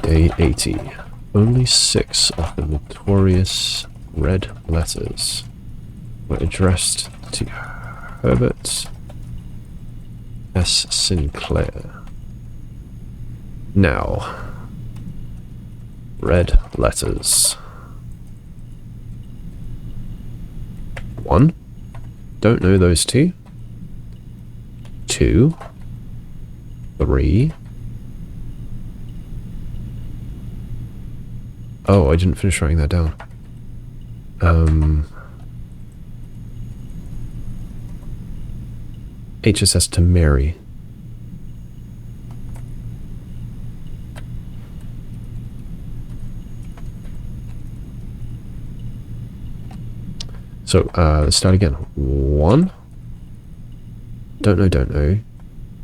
Day 80. Only 6 of the notorious red letters were addressed to Herbert S. Sinclair. Now, red letters. 1. Don't know those 2. 2. 3. Oh, I didn't finish writing that down. HSS to Mary. So, let's start again. 1. Don't know.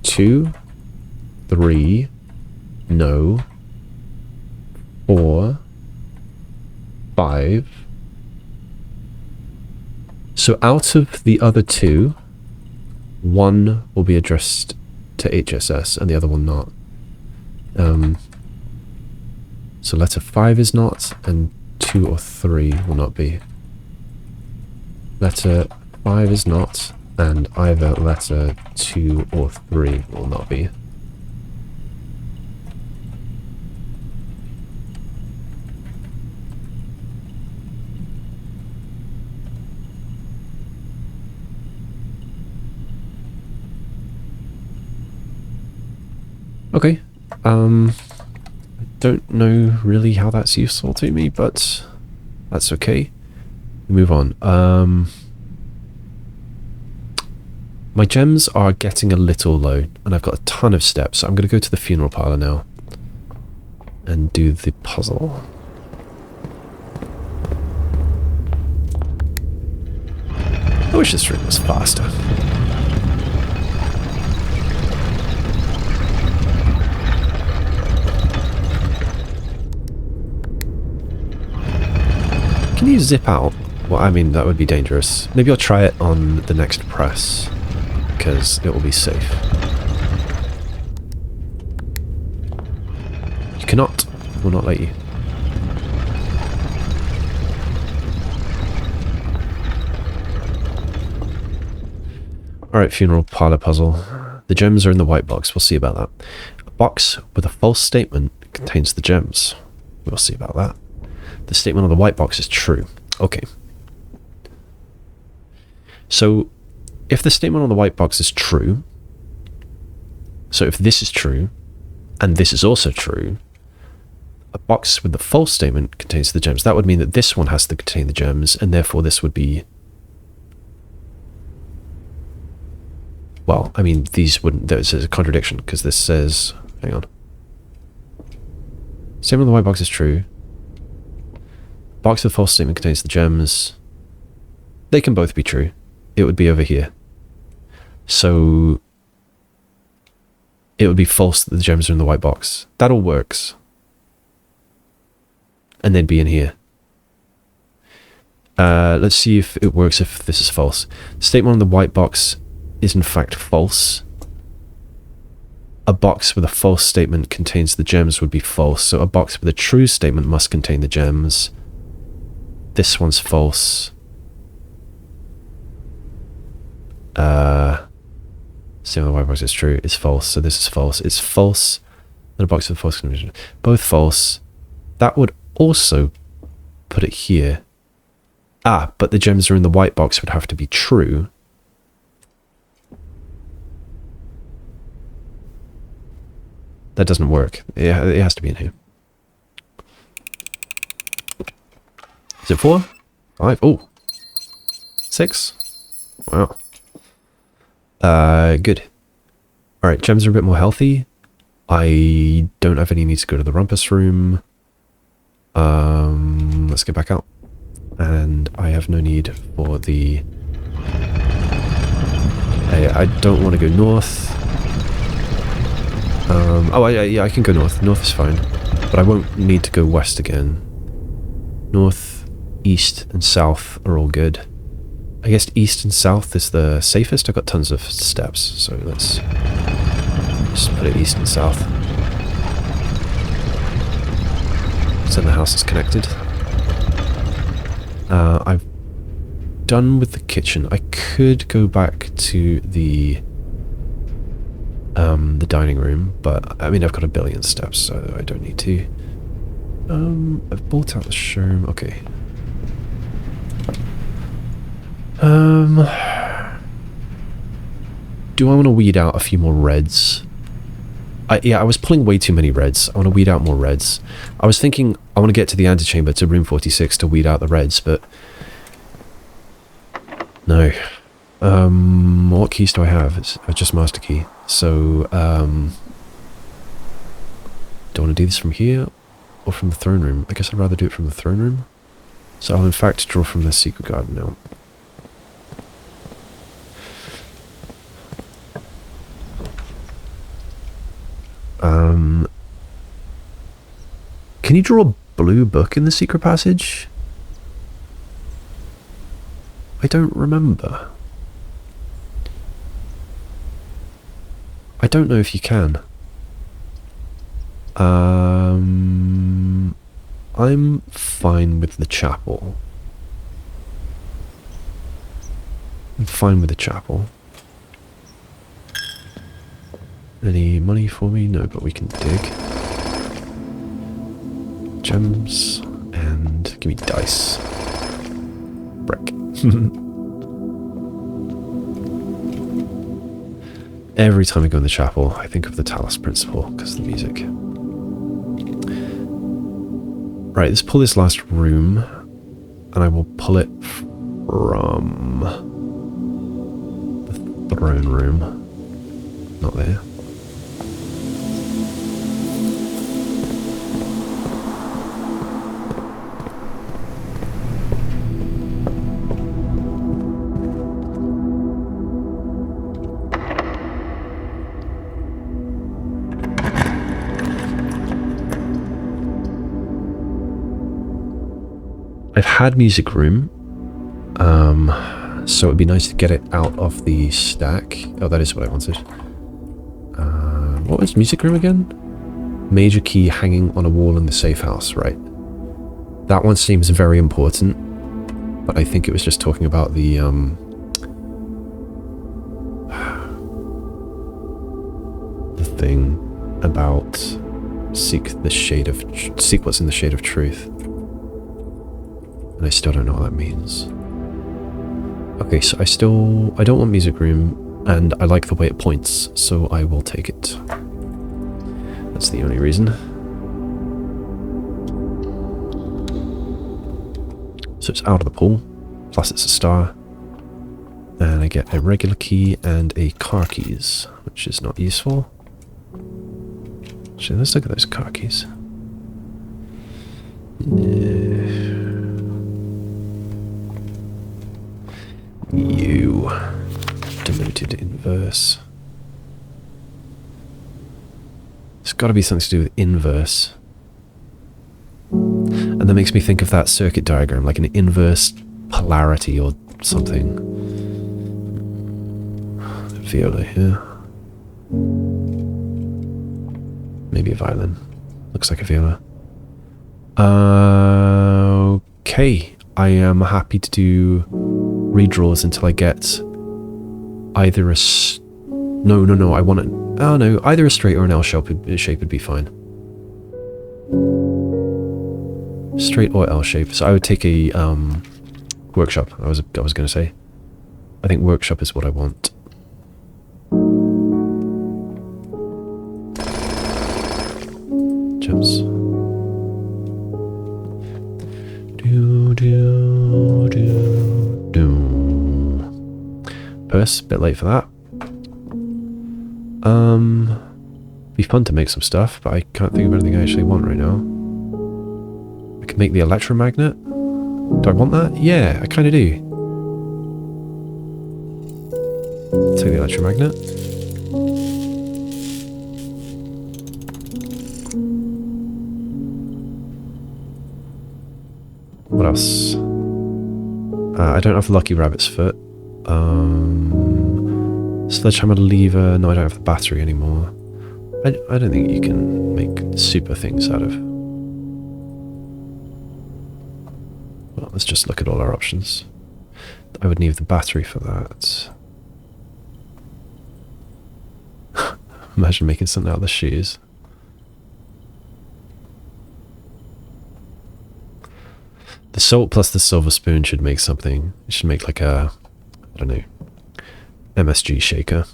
2. 3. No. 4. 5. So out of the other 2, 1 will be addressed to HSS and the other one not. So letter 5 is not, and 2 or 3 will not be. Letter 5 is not, and either letter 2 or 3 will not be. Okay, Don't know really how that's useful to me, but that's okay. Move on. My gems are getting a little low, and I've got a ton of steps. So I'm going to go to the funeral parlor now and do the puzzle. I wish this room was faster. Can you zip out? Well, I mean, that would be dangerous. Maybe I'll try it on the next press, because it will be safe. You cannot. Will not let you. Alright, funeral parlor puzzle. The gems are in the white box. We'll see about that. A box with a false statement contains the gems. We'll see about that. The statement on the white box is true. Okay. So, if the statement on the white box is true, so if this is true, and this is also true, a box with the false statement contains the gems. That would mean that this one has to contain the gems, and therefore this would be... Well, I mean, these wouldn't... There's a contradiction, because this says... Hang on. Statement on the white box is true. Box with false statement contains the gems. They can both be true. It would be over here. So... It would be false that the gems are in the white box. That all works. And they'd be in here. Let's see if it works if this is false. The statement on the white box is in fact false. A box with a false statement contains the gems would be false. So a box with a true statement must contain the gems. This one's false. Statement on the white box is true. It's false. So this is false. It's false. Then a box with a false condition. Both false. That would also put it here. Ah, but the gems are in the white box would have to be true. That doesn't work. It has to be in here. Is it 4? 5? Oh. 6? Wow. Good. Alright, gems are a bit more healthy. I don't have any need to go to the Rumpus room. Let's get back out. And I have no need for the... I don't want to go north. Yeah, I can go north. North is fine. But I won't need to go west again. North, east, and south are all good. I guess east and south is the safest. I've got tons of steps, so let's just put it east and south. So the house is connected. I've done with the kitchen. I could go back to the dining room, but I mean I've got a billion steps, so I don't need to. I've bought out the showroom. Okay. Do I want to weed out a few more reds? Yeah, I was pulling way too many reds. I want to weed out more reds. I was thinking I want to get to the antechamber to room 46 to weed out the reds, but... No. What keys do I have? It's just master key. So, do I want to do this from here or from the throne room? I guess I'd rather do it from the throne room. So I'll in fact draw from the secret garden now. Can you draw a blue book in the secret passage? I don't remember. I don't know if you can. I'm fine with the chapel. I'm fine with the chapel. Any money for me? No, but we can dig. Gems. And give me dice. Brick. Every time I go in the chapel, I think of the Talus Principle because of the music. Right, let's pull this last room, and I will pull it from the throne room. Not there. I've had music room, so it'd be nice to get it out of the stack. Oh, that is what I wanted. What was music room again? Major key hanging on a wall in the safe house, right? That one seems very important, but I think it was just talking about the thing about seek what's in the shade of truth. And I still don't know what that means. Okay, so I don't want music room, and I like the way it points, so I will take it. That's the only reason. So it's out of the pool, plus it's a star. And I get a regular key and a car keys, which is not useful. Actually, let's look at those car keys. You demoted inverse. It's got to be something to do with inverse. And that makes me think of that circuit diagram, like an inverse polarity or something. Viola here. Maybe a violin. Looks like a viola. Okay. I am happy to do redraws until I get either a... No, I want it... Oh no, either a straight or an L shape would be fine. Straight or L shape. So I would take a workshop, I was going to say. I think workshop is what I want. Gems. Purse, bit late for that. Be fun to make some stuff, but I can't think of anything I actually want right now. I could make the electromagnet. Do I want that? Yeah, I kind of do. Take the electromagnet. What else? I don't have Lucky Rabbit's foot. Sledgehammer lever. No, I don't have the battery anymore. I don't think you can make super things out of... Well, let's just look at all our options. I would need the battery for that. Imagine making something out of the shoes. The salt plus the silver spoon should make something. It should make like a... I don't know. MSG shaker.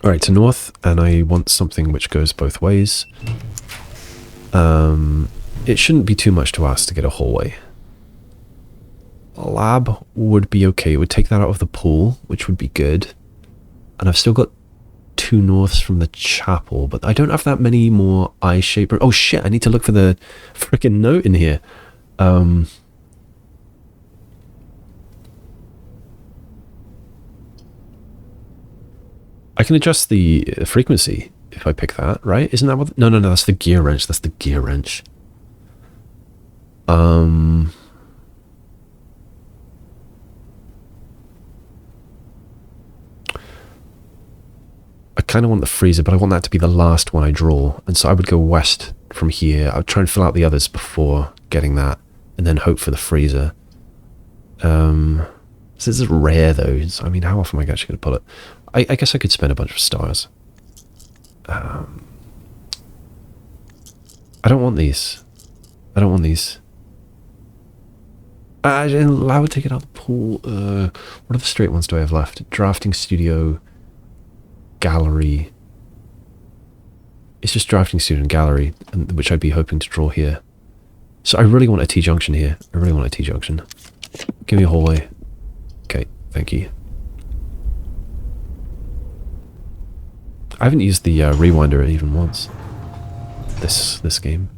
Alright, to north, and I want something which goes both ways. It shouldn't be too much to ask to get a hallway. A lab would be okay. It would take that out of the pool, which would be good. And I've still got 2 norths from the chapel, but I don't have that many more eye-shaped... Oh shit, I need to look for the freaking note in here. I can adjust the frequency if I pick that, right? Isn't that what... No, that's the gear wrench. That's the gear wrench. I kind of want the freezer, but I want that to be the last one I draw. And so I would go west from here. I would try and fill out the others before getting that, and then hope for the freezer. So this is rare, though. So, I mean, how often am I actually going to pull it? I guess I could spend a bunch of stars. I don't want these. I don't want these. I didn't allow it to get out the pool. What other straight ones do I have left? Drafting studio, gallery. It's just drafting studio and gallery, which I'd be hoping to draw here. So I really want a T-junction here. I really want a T-junction. Give me a hallway. Okay, thank you. I haven't used the rewinder even once. This game.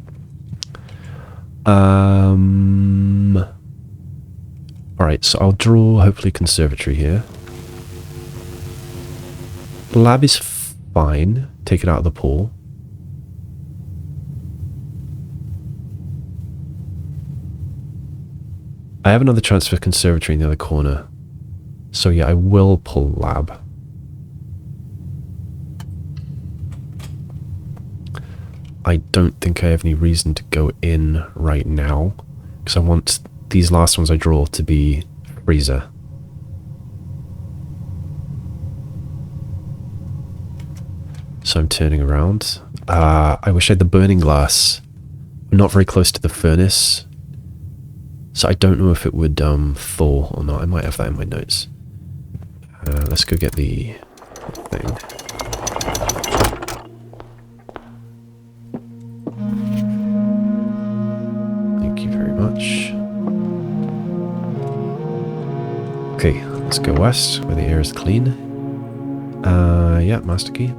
Alright, so I'll draw hopefully Conservatory here. The lab is fine. Take it out of the pool. I have another transfer Conservatory in the other corner. So yeah, I will pull lab. I don't think I have any reason to go in right now, because I want these last ones I draw to be freezer. So I'm turning around. I wish I had the burning glass. I'm not very close to the furnace, so I don't know if it would thaw or not. I might have that in my notes. Let's go get the thing. Thank you very much. Okay, let's go west where the air is clean. Yeah, master key.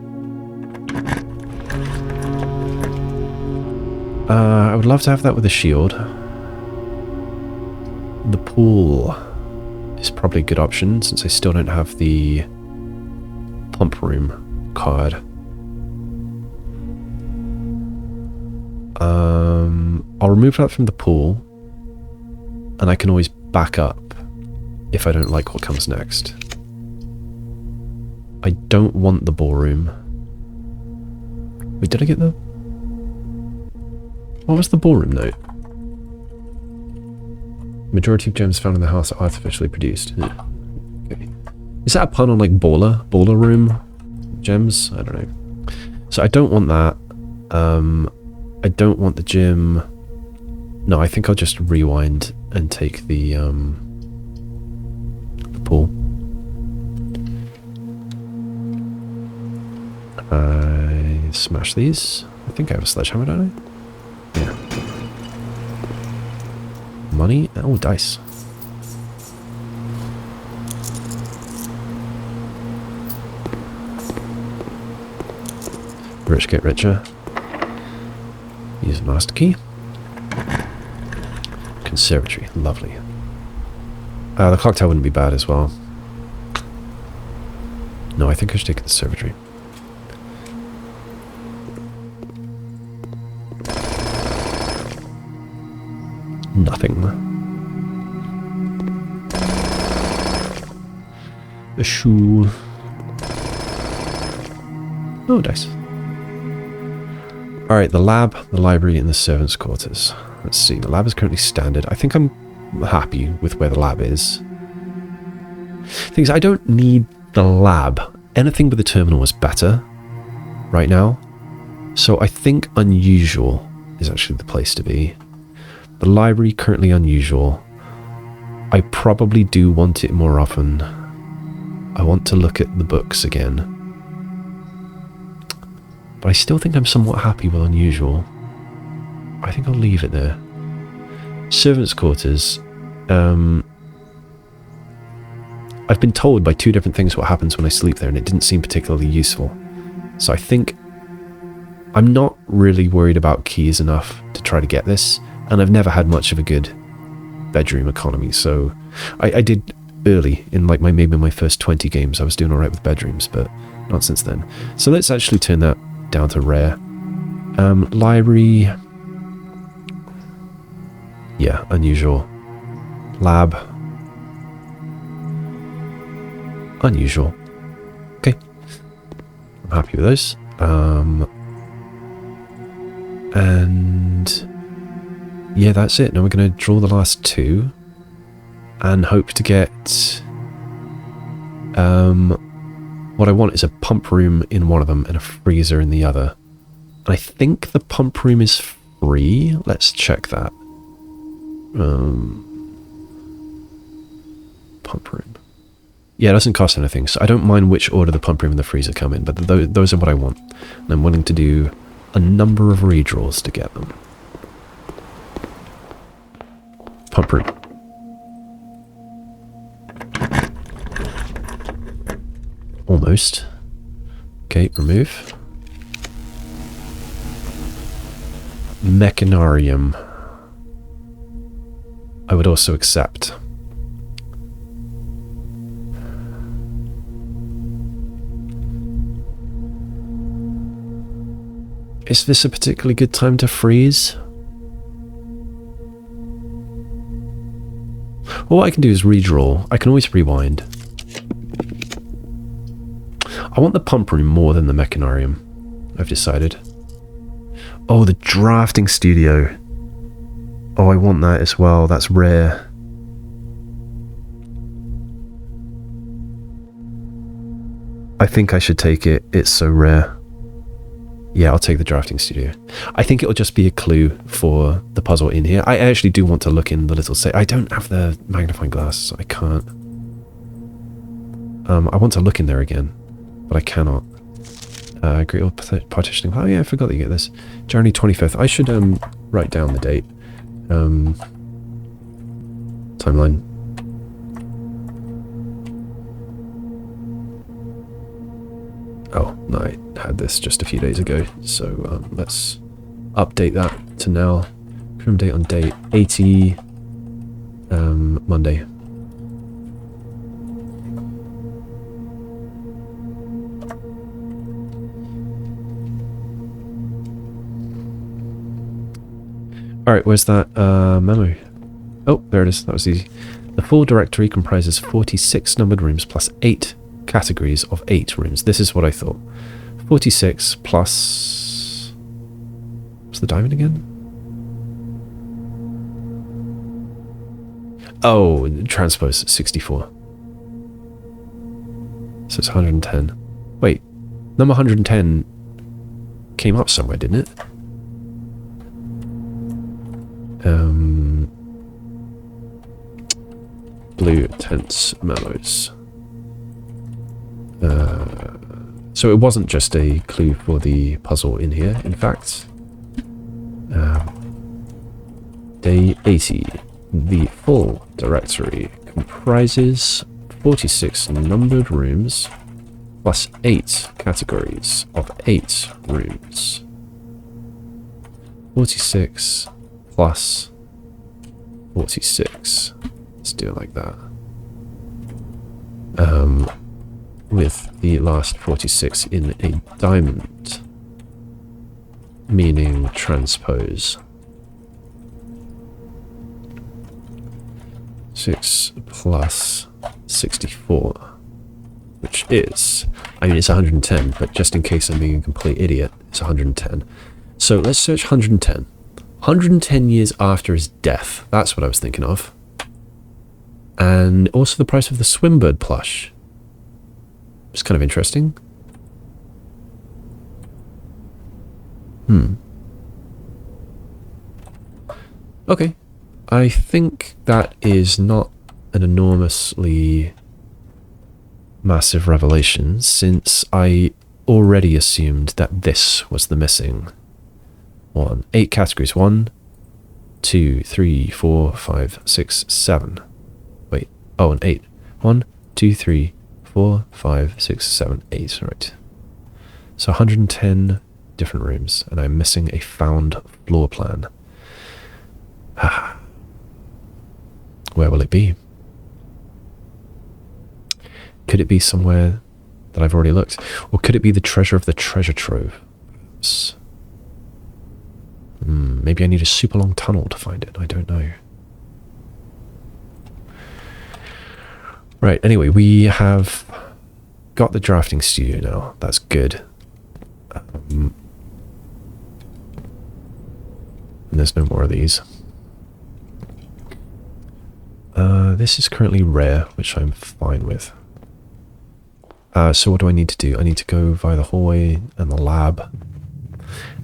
I would love to have that with a shield. The pool is probably a good option since I still don't have the pump room card. I'll remove that from the pool, and I can always back up if I don't like what comes next. I don't want the ballroom. Wait, did I get the... What was the ballroom note? Majority of gems found in the house are artificially produced. Okay. Is that a pun on like baller room gems? I don't know. So I don't want that. I don't want the gym. No, I think I'll just rewind and take the pool. I smash these. I think I have a sledgehammer, don't I? Yeah. Money? Oh, dice. Rich get richer. Use the master key. Conservatory. Lovely. The clock tower wouldn't be bad as well. No, I think I should take the conservatory. Nothing. A shoe. Oh, dice. Alright, the lab, the library, and the servants' quarters. Let's see, the lab is currently standard. I think I'm happy with where the lab is. Thing is, I don't need the lab. Anything with the terminal is better right now. So I think unusual is actually the place to be. The library, currently unusual. I probably do want it more often. I want to look at the books again. But I still think I'm somewhat happy with unusual. I think I'll leave it there. Servants' quarters. I've been told by two different things what happens when I sleep there, and it didn't seem particularly useful. So I think I'm not really worried about keys enough to try to get this, and I've never had much of a good bedroom economy, so I did early in like maybe my first 20 games I was doing alright with bedrooms, but not since then. So let's actually turn that down to rare. Library, yeah, unusual. Lab, unusual. Okay, I'm happy with those. And yeah, that's it. Now we're going to draw the last two and hope to get what I want is a pump room in one of them and a freezer in the other. And I think the pump room is free. Let's check that. Pump room. Yeah, it doesn't cost anything, so I don't mind which order the pump room and the freezer come in, but those are what I want. And I'm willing to do a number of redraws to get them. Pump room. Almost. Okay, remove. Mechanarium. I would also accept. Is this a particularly good time to freeze? Well, what I can do is redraw. I can always rewind. I want the pump room more than the mechanarium, I've decided. Oh, the drafting studio. Oh, I want that as well. That's rare. I think I should take it. It's so rare. Yeah, I'll take the drafting studio. I think it'll just be a clue for the puzzle in here. I actually do want to look in the little I don't have the magnifying glass, so I can't. I want to look in there again, but I cannot. Great old partitioning. Oh yeah, I forgot that you get this. January 25th. I should write down the date. Timeline. Oh, no, I had this just a few days ago, so let's update that to now. Trim date on date 80 Monday. Alright, where's that memo? Oh, there it is. That was easy. The full directory comprises 46 numbered rooms plus 8 categories of 8 rooms. This is what I thought. 46 plus... What's the diamond again? Oh, transpose 64. So it's 110. Wait, number 110 came up somewhere, didn't it? Blue tense memos. So it wasn't just a clue for the puzzle in here, in fact. Day 80. The full directory comprises 46 numbered rooms plus 8 categories of 8 rooms. 46 plus 46. Let's do it like that. With the last 46 in a diamond, meaning transpose. 6 plus 64, which is, I mean, it's 110, but just in case I'm being a complete idiot, it's 110. So let's search 110. 110 years after his death. That's what I was thinking of. And also the price of the Swimbird plush. It's kind of interesting. Okay. I think that is not an enormously massive revelation, since I already assumed that this was the missing one. 8 categories. 1, 2, 3, 4, 5, 6, 7. Wait. Oh, and 8. 1, 2, 3, 4, 5, 6, 7, 8. Right. So 110 different rooms, and I'm missing a found floor plan. Where will it be? Could it be somewhere that I've already looked? Or could it be the treasure of the treasure trove? Maybe I need a super long tunnel to find it. I don't know. Right, anyway, we have got the drafting studio now. That's good. And there's no more of these. This is currently rare, which I'm fine with. So what do I need to do? I need to go via the hallway and the lab.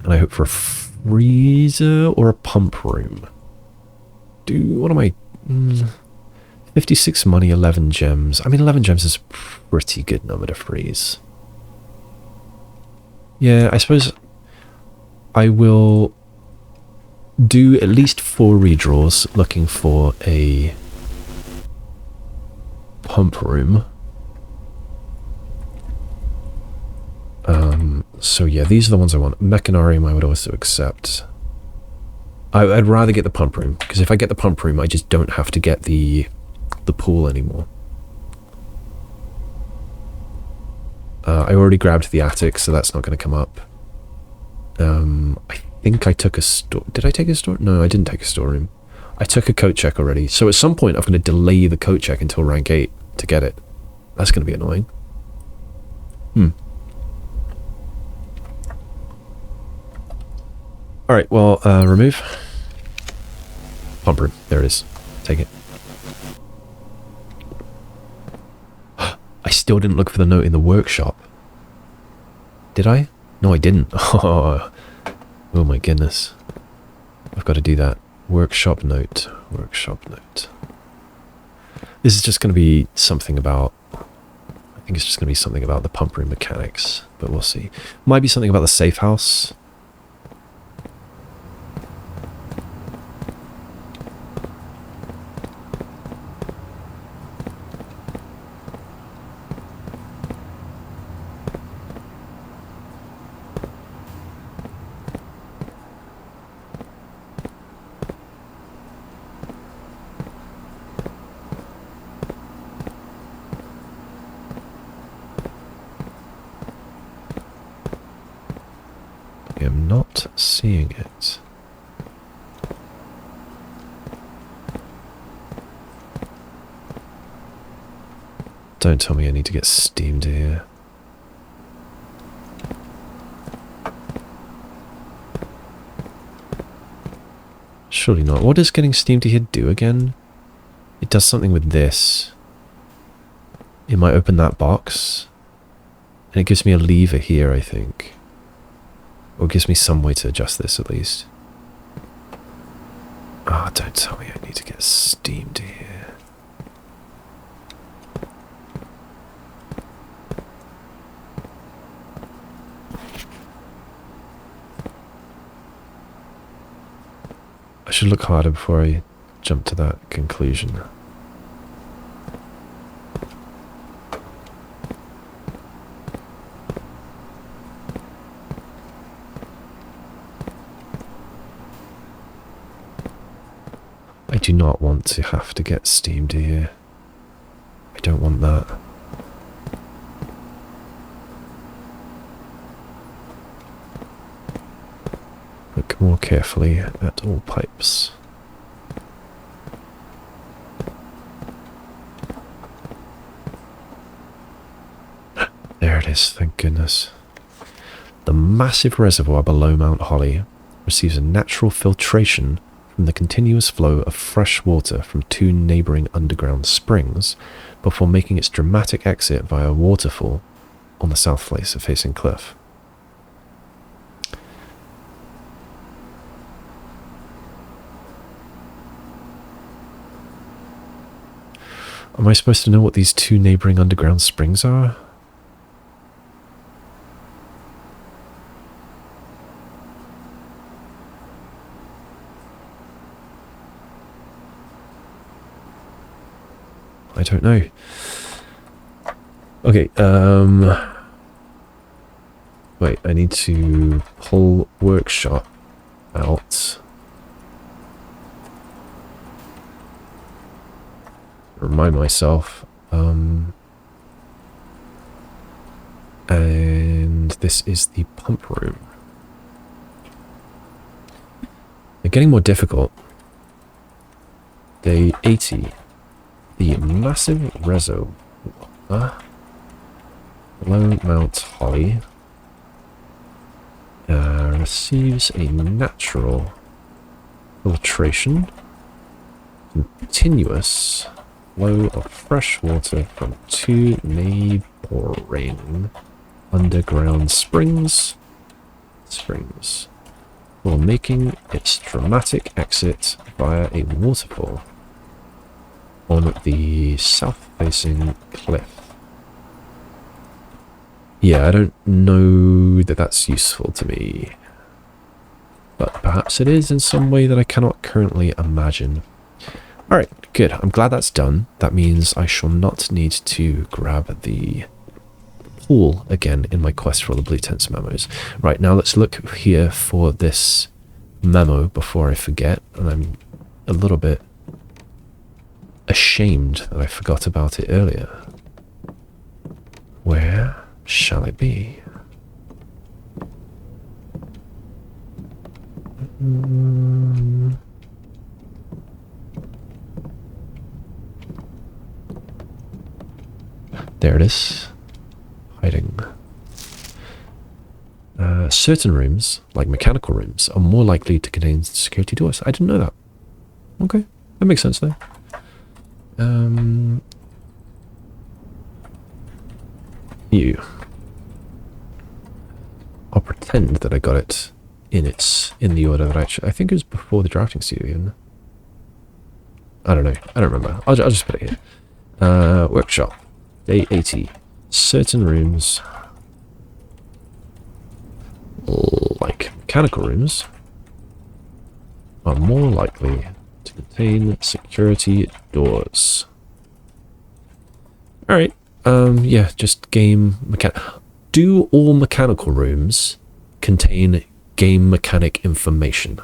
And I hope for a freezer or a pump room. What am I 56 money, 11 gems. I mean, 11 gems is a pretty good number to freeze. Yeah, I suppose I will do at least 4 redraws looking for a pump room. So yeah, these are the ones I want. Mechanarium I would also accept. I'd rather get the pump room, because if I get the pump room, I just don't have to get the pool anymore. I already grabbed the attic, so that's not going to come up. I think I took a store. Did I take a store? No, I didn't take a storeroom. I took a coat check already. So at some point, I'm going to delay the coat check until rank 8 to get it. That's going to be annoying. Alright, well, remove. Pump room. There it is. Take it. I still didn't look for the note in the workshop. Did I? No, I didn't. Oh my goodness. I've got to do that. Workshop note. Workshop note. This is just going to be something about... I think it's just going to be something about the pump room mechanics, but we'll see. Might be something about the safe house. I'm not seeing it. Don't tell me I need to get steamed here. Surely not. What does getting steamed here do again? It does something with this. It might open that box. And it gives me a lever here, I think. Or gives me some way to adjust this at least. Ah, don't tell me I need to get steamed here. I should look harder before I jump to that conclusion. I do not want to have to get steamed here. I don't want that. Look more carefully at all pipes. There it is, thank goodness. The massive reservoir below Mount Holly receives a natural filtration from the continuous flow of fresh water from 2 neighbouring underground springs before making its dramatic exit via a waterfall on the south face of facing cliff. Am I supposed to know what these 2 neighbouring underground springs are? I don't know. Okay, wait, I need to pull workshop out. Remind myself. And this is the pump room. They're getting more difficult. Day 80. The massive reservoir below Mount Holly receives a natural filtration, continuous flow of fresh water from 2 neighboring underground springs, while making its dramatic exit via a waterfall. on the south-facing cliff. Yeah, I don't know that that's useful to me. But perhaps it is in some way that I cannot currently imagine. Alright, good. I'm glad that's done. That means I shall not need to grab the pool again in my quest for all the blue tents memos. Right, now let's look here for this memo before I forget. And I'm a little bit ashamed that I forgot about it earlier. Where shall it be? There it is. Hiding. Certain rooms, like mechanical rooms, are more likely to contain security doors. I didn't know that. Okay, that makes sense though. You. I'll pretend that I got it in the order that I think it was before the drafting studio even. I don't know. I don't remember. I'll just put it here. Workshop. Day 80. Certain rooms, like mechanical rooms, are more likely to contain security doors. Alright. Yeah, just game mechanic. Do all mechanical rooms contain game mechanic information?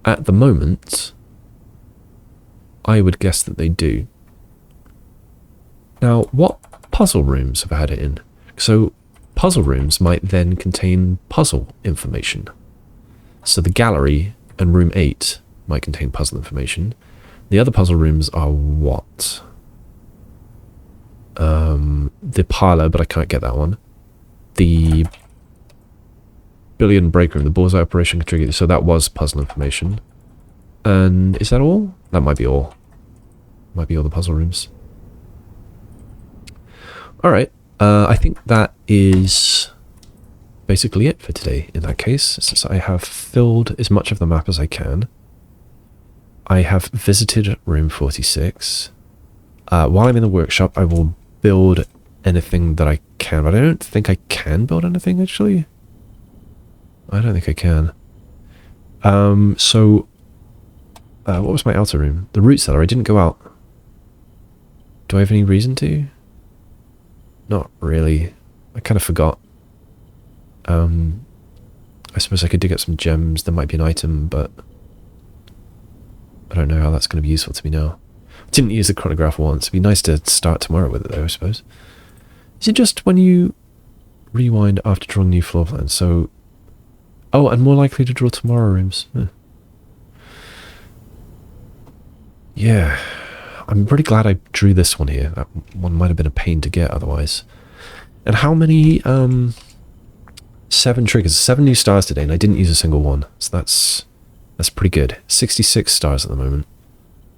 At the moment, I would guess that they do. Now, what puzzle rooms have I had it in? So, puzzle rooms might then contain puzzle information. So the gallery and room 8 might contain puzzle information. The other puzzle rooms are what? The parlor, but I can't get that one. The billion break room, the bullseye operation contributed, so that was puzzle information. And is that all? That might be all. Might be all the puzzle rooms. Alright, I think that is basically it for today in that case, since I have filled as much of the map as I can. I have visited room 46. While I'm in the workshop, I will build anything that I can, but I don't think I can build anything, actually. I don't think I can. What was my outer room? The root cellar. I didn't go out. Do I have any reason to? Not really. I kind of forgot. I suppose I could dig up some gems. There might be an item, but I don't know how that's going to be useful to me now. Didn't use the chronograph once. It'd be nice to start tomorrow with it, though, I suppose. Is it just when you rewind after drawing new floor plans? So, oh, and more likely to draw tomorrow rooms. Yeah, I'm pretty glad I drew this one here. That one might have been a pain to get otherwise. And how many, 7 triggers, 7 new stars today, and I didn't use a single one. So that's pretty good. 66 stars at the moment.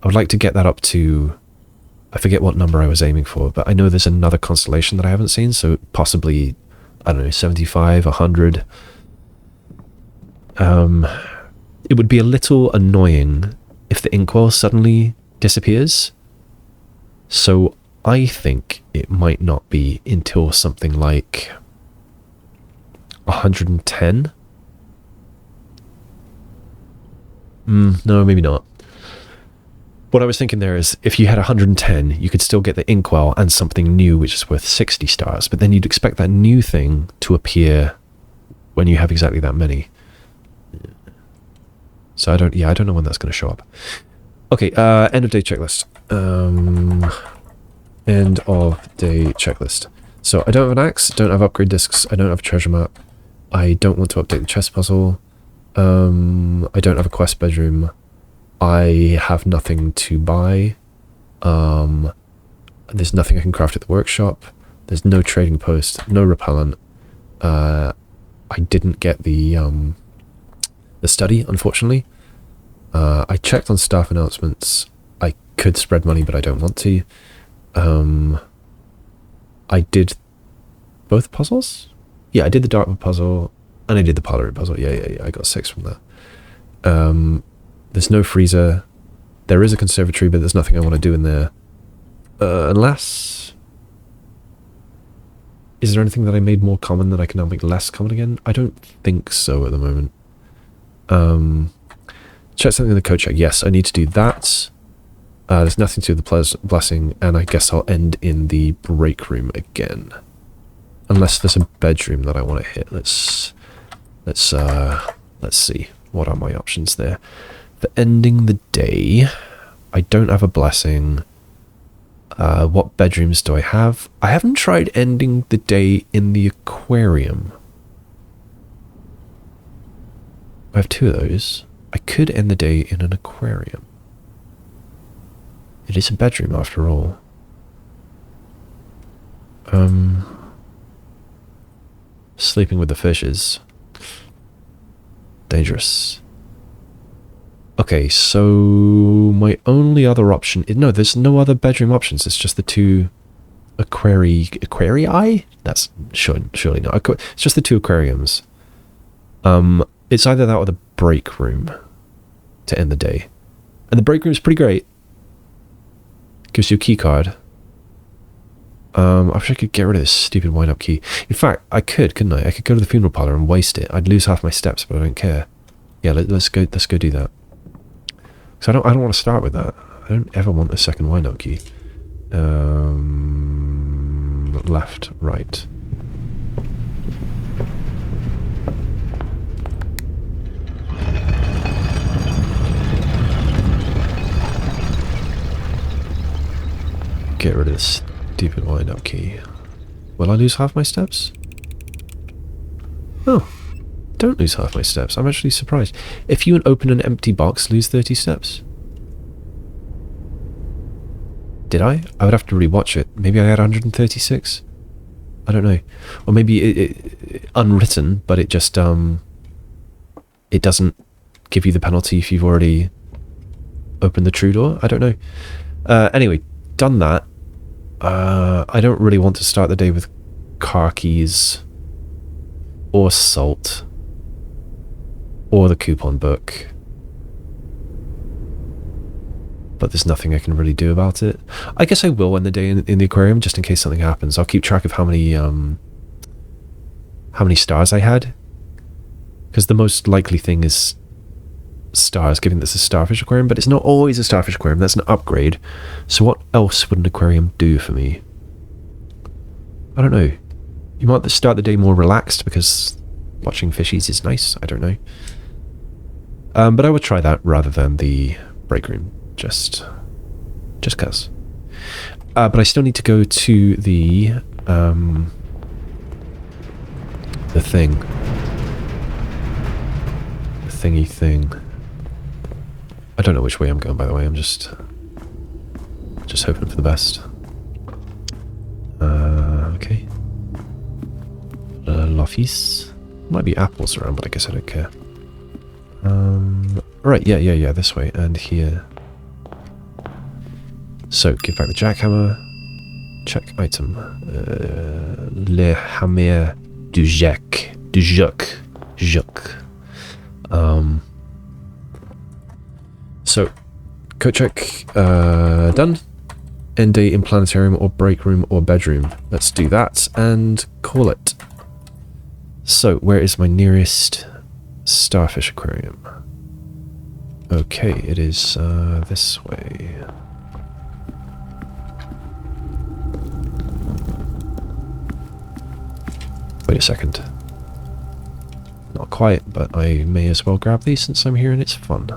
I would like to get that up to, I forget what number I was aiming for, but I know there's another constellation that I haven't seen, so possibly, I don't know, 75, 100. It would be a little annoying if the inkwell suddenly disappears. So I think it might not be until something like 110. No, maybe not. What I was thinking there is, if you had 110, you could still get the inkwell and something new, which is worth 60 stars, but then you'd expect that new thing to appear when you have exactly that many. So I don't know when that's going to show up. Okay, end of day checklist. End of day checklist. So I don't have an axe, don't have upgrade discs, I don't have a treasure map, I don't want to update the chest puzzle, I don't have a quest bedroom, I have nothing to buy, there's nothing I can craft at the workshop, there's no trading post, no repellent, I didn't get the study, unfortunately. I checked on staff announcements. I could spread money, but I don't want to. I did both puzzles? Yeah, I did the Darkroom puzzle, and I did the Parlor puzzle. Yeah, I got 6 from that. There's no freezer. There is a conservatory, but there's nothing I want to do in there. Unless... Is there anything that I made more common that I can now make less common again? I don't think so at the moment. Check something in the code check. Yes, I need to do that. There's nothing to the blessing, and I guess I'll end in the break room again. Unless there's a bedroom that I want to hit. Let's see. What are my options there? For ending the day, I don't have a blessing. What bedrooms do I have? I haven't tried ending the day in the aquarium. I have 2 of those. I could end the day in an aquarium. It is a bedroom after all. Sleeping with the fishes. Dangerous. Okay, so my only other option... No, there's no other bedroom options. It's just the 2 aquarii? That's surely not. It's just the 2 aquariums. It's either that or the break room to end the day. And the break room is pretty great. Gives you a key card. I wish I could get rid of this stupid wind-up key. In fact, I could, couldn't I? I could go to the funeral parlor and waste it. I'd lose half my steps, but I don't care. Yeah, let's go do that. So I don't want to start with that. I don't ever want a second wind-up key. Left, right. Get rid of this stupid wind-up key. Will I lose half my steps? Oh. Don't lose half my steps. I'm actually surprised. If you open an empty box, lose 30 steps. Did I? I would have to rewatch it. Maybe I had 136? I don't know. Or maybe it unwritten, but it just, it doesn't give you the penalty if you've already opened the true door? I don't know. Anyway, done that. I don't really want to start the day with car keys or salt. Or the coupon book. But there's nothing I can really do about it. I guess I will end the day in the aquarium, just in case something happens. I'll keep track of how many stars I had. Because the most likely thing is stars, given this is a Starfish aquarium, but it's not always a Starfish aquarium. That's an upgrade. So what else would an aquarium do for me? I don't know. You might start the day more relaxed because watching fishies is nice. I don't know. But I would try that rather than the break room, just cause. But I still need to go to the thing. The thingy thing. I don't know which way I'm going, by the way. I'm just hoping for the best. Okay. Loffies. Might be apples around, but I guess I don't care. Right, yeah, this way, and here. So, give back the jackhammer. Check item. Le hammer du Jacques. Jacques. So, code check, done. End day in planetarium or break room or bedroom. Let's do that and call it. So, where is my nearest Starfish aquarium? Okay, it is this way. Wait a second. Not quite, but I may as well grab these since I'm here and it's fun.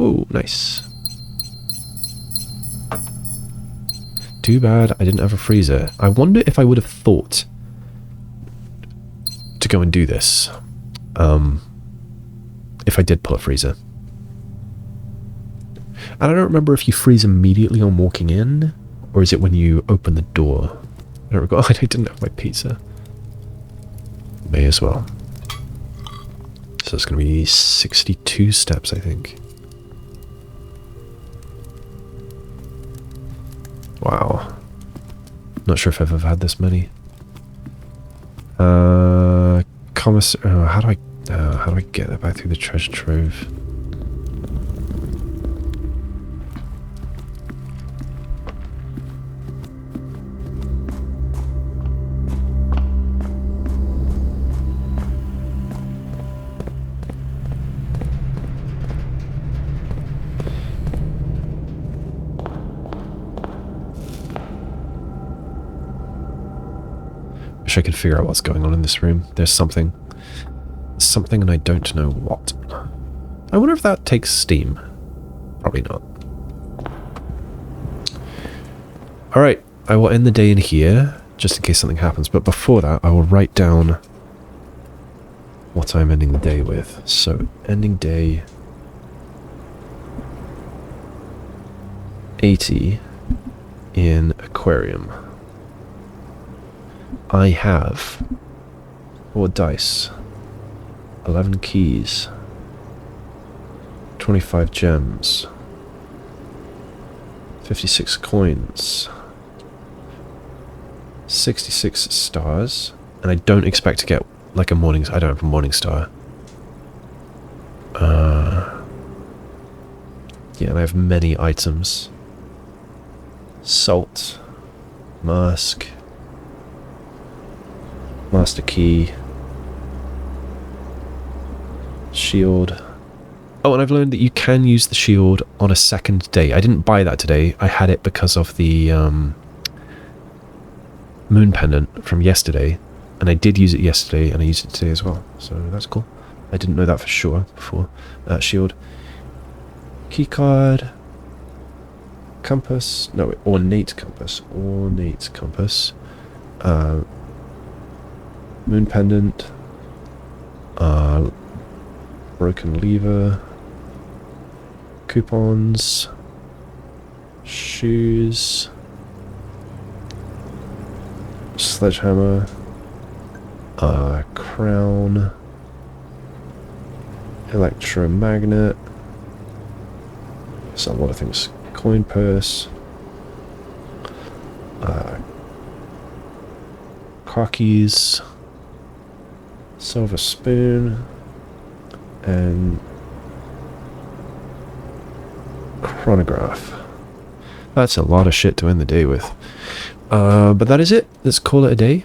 Ooh, nice. Too bad I didn't have a freezer. I wonder if I would have thought to go and do this. If I did pull a freezer. And I don't remember if you freeze immediately on walking in, or is it when you open the door? I don't recall. I didn't have my pizza. May as well. So it's going to be 62 steps, I think. Wow. Not sure if I've ever had this many. Commissary. How do I get that back through the treasure trove? Wish I could figure out what's going on in this room. There's something. Something and I don't know what. I wonder if that takes steam. Probably not. Alright, I will end the day in here, just in case something happens. But before that, I will write down what I'm ending the day with. So, ending day 80 in aquarium. I have 4 dice, 11 keys, 25 gems, 56 coins, 66 stars, and I don't expect to get like a morning. I don't have a morning star. Yeah, and I have many items. Salt, mask, master key, shield. Oh, and I've learned that you can use the shield on a second day. I didn't buy that today. I had it because of the moon pendant from yesterday, and I did use it yesterday, and I used it today as well. So that's cool. I didn't know that for sure before. Shield, keycard, compass. No, ornate compass. Ornate compass. Moon pendant. Broken lever. Coupons. Shoes. Sledgehammer. Crown. Electromagnet. That's a lot of things. Coin purse. Car keys. Silver spoon. And chronograph. That's a lot of shit to end the day with. But that is it. Let's call it a day.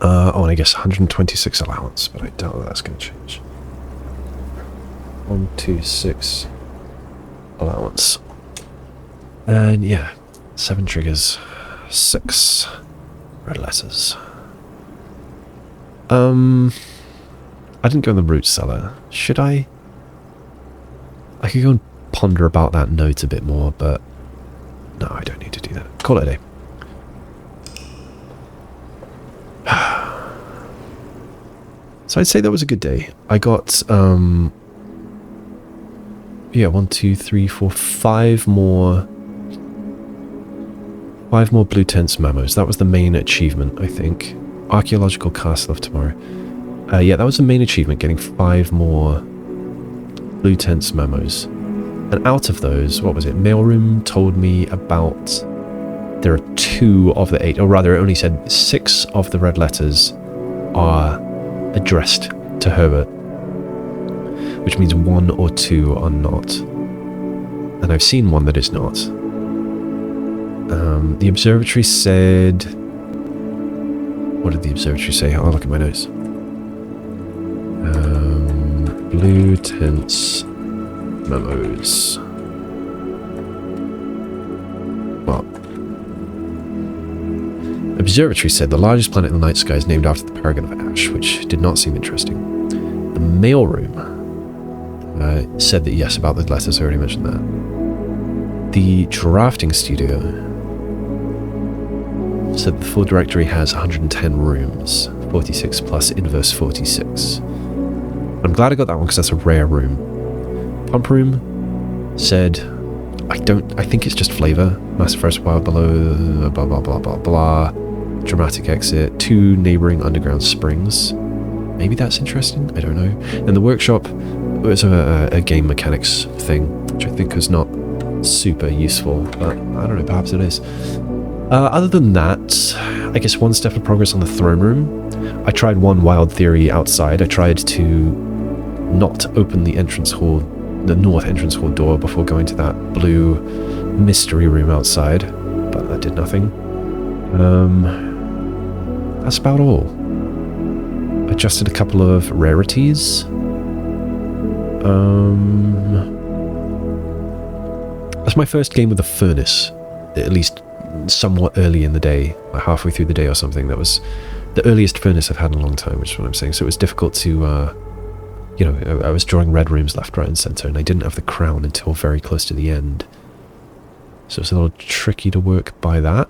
Oh, and I guess 126 allowance, but I doubt that's going to change. 126 allowance. And yeah, 7 triggers, 6 red letters. I didn't go in the root cellar. Should I? I could go and ponder about that note a bit more, but no, I don't need to do that. Call it a day. So I'd say that was a good day. I got, yeah, 1, 2, 3, 4, 5 more blue tents memos. That was the main achievement, I think. Archaeological castle of tomorrow. Yeah, that was the main achievement, getting 5 more blue tents memos. And out of those, what was it? Mailroom told me about there are 2 of the 8, or rather it only said 6 of the red letters are addressed to Herbert, which means 1 or 2 are not. And I've seen one that is not. The observatory said... What did the observatory say? I'll look at my notes. Blue tents memos. Well, observatory said the largest planet in the night sky is named after the paragon of ash, which did not seem interesting. The mailroom said that yes, about the letters. I already mentioned that. The drafting studio said the full directory has 110 rooms, 46 plus inverse 46. I'm glad I got that one because that's a rare room. Pump room said, I think it's just flavor. Massive forest wild below, blah blah blah blah blah. Dramatic exit, 2 neighboring underground springs. Maybe that's interesting, I don't know. And the workshop was a game mechanics thing, which I think is not super useful, but I don't know, perhaps it is. Other than that, I guess 1 step of progress on the throne room. I tried one wild theory outside. I tried to not open the entrance hall, the north entrance hall door before going to that blue mystery room outside, but that did nothing. That's about all. Adjusted a couple of rarities. That's my first game with a furnace, at least somewhat early in the day, like halfway through the day or something. That was the earliest furnace I've had in a long time, which is what I'm saying. So it was difficult to, I was drawing red rooms left, right, and centre, and I didn't have the crown until very close to the end. So it's a little tricky to work by that.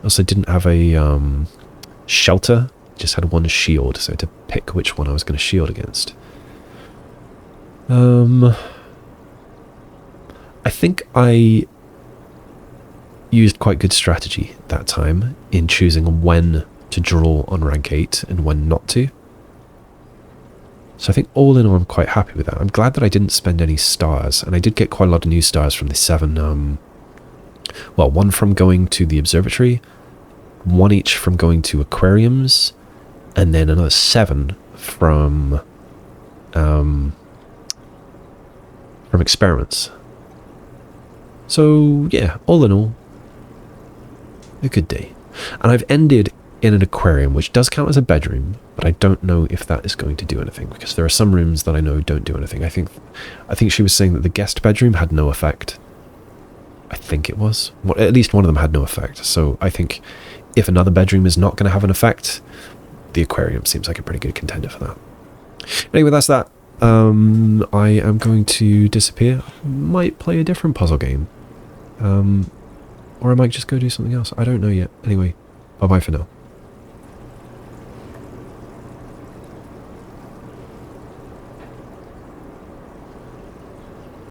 Also, I didn't have a shelter, just had one shield, so I had to pick which one I was going to shield against. I think I used quite good strategy that time in choosing when to draw on rank 8 and when not to. So I think all in all, I'm quite happy with that. I'm glad that I didn't spend any stars, and I did get quite a lot of new stars from the 7, one from going to the Observatory, 1 each from going to aquariums, and then another 7 from experiments. So yeah, all in all, a good day. And I've ended in an aquarium, which does count as a bedroom, but I don't know if that is going to do anything, because there are some rooms that I know don't do anything. I think she was saying that the guest bedroom had no effect. I think it was. Well, at least one of them had no effect. So I think if another bedroom is not going to have an effect, the aquarium seems like a pretty good contender for that. Anyway, that's that. I am going to disappear. Might play a different puzzle game. Or I might just go do something else. I don't know yet. Anyway, bye-bye for now.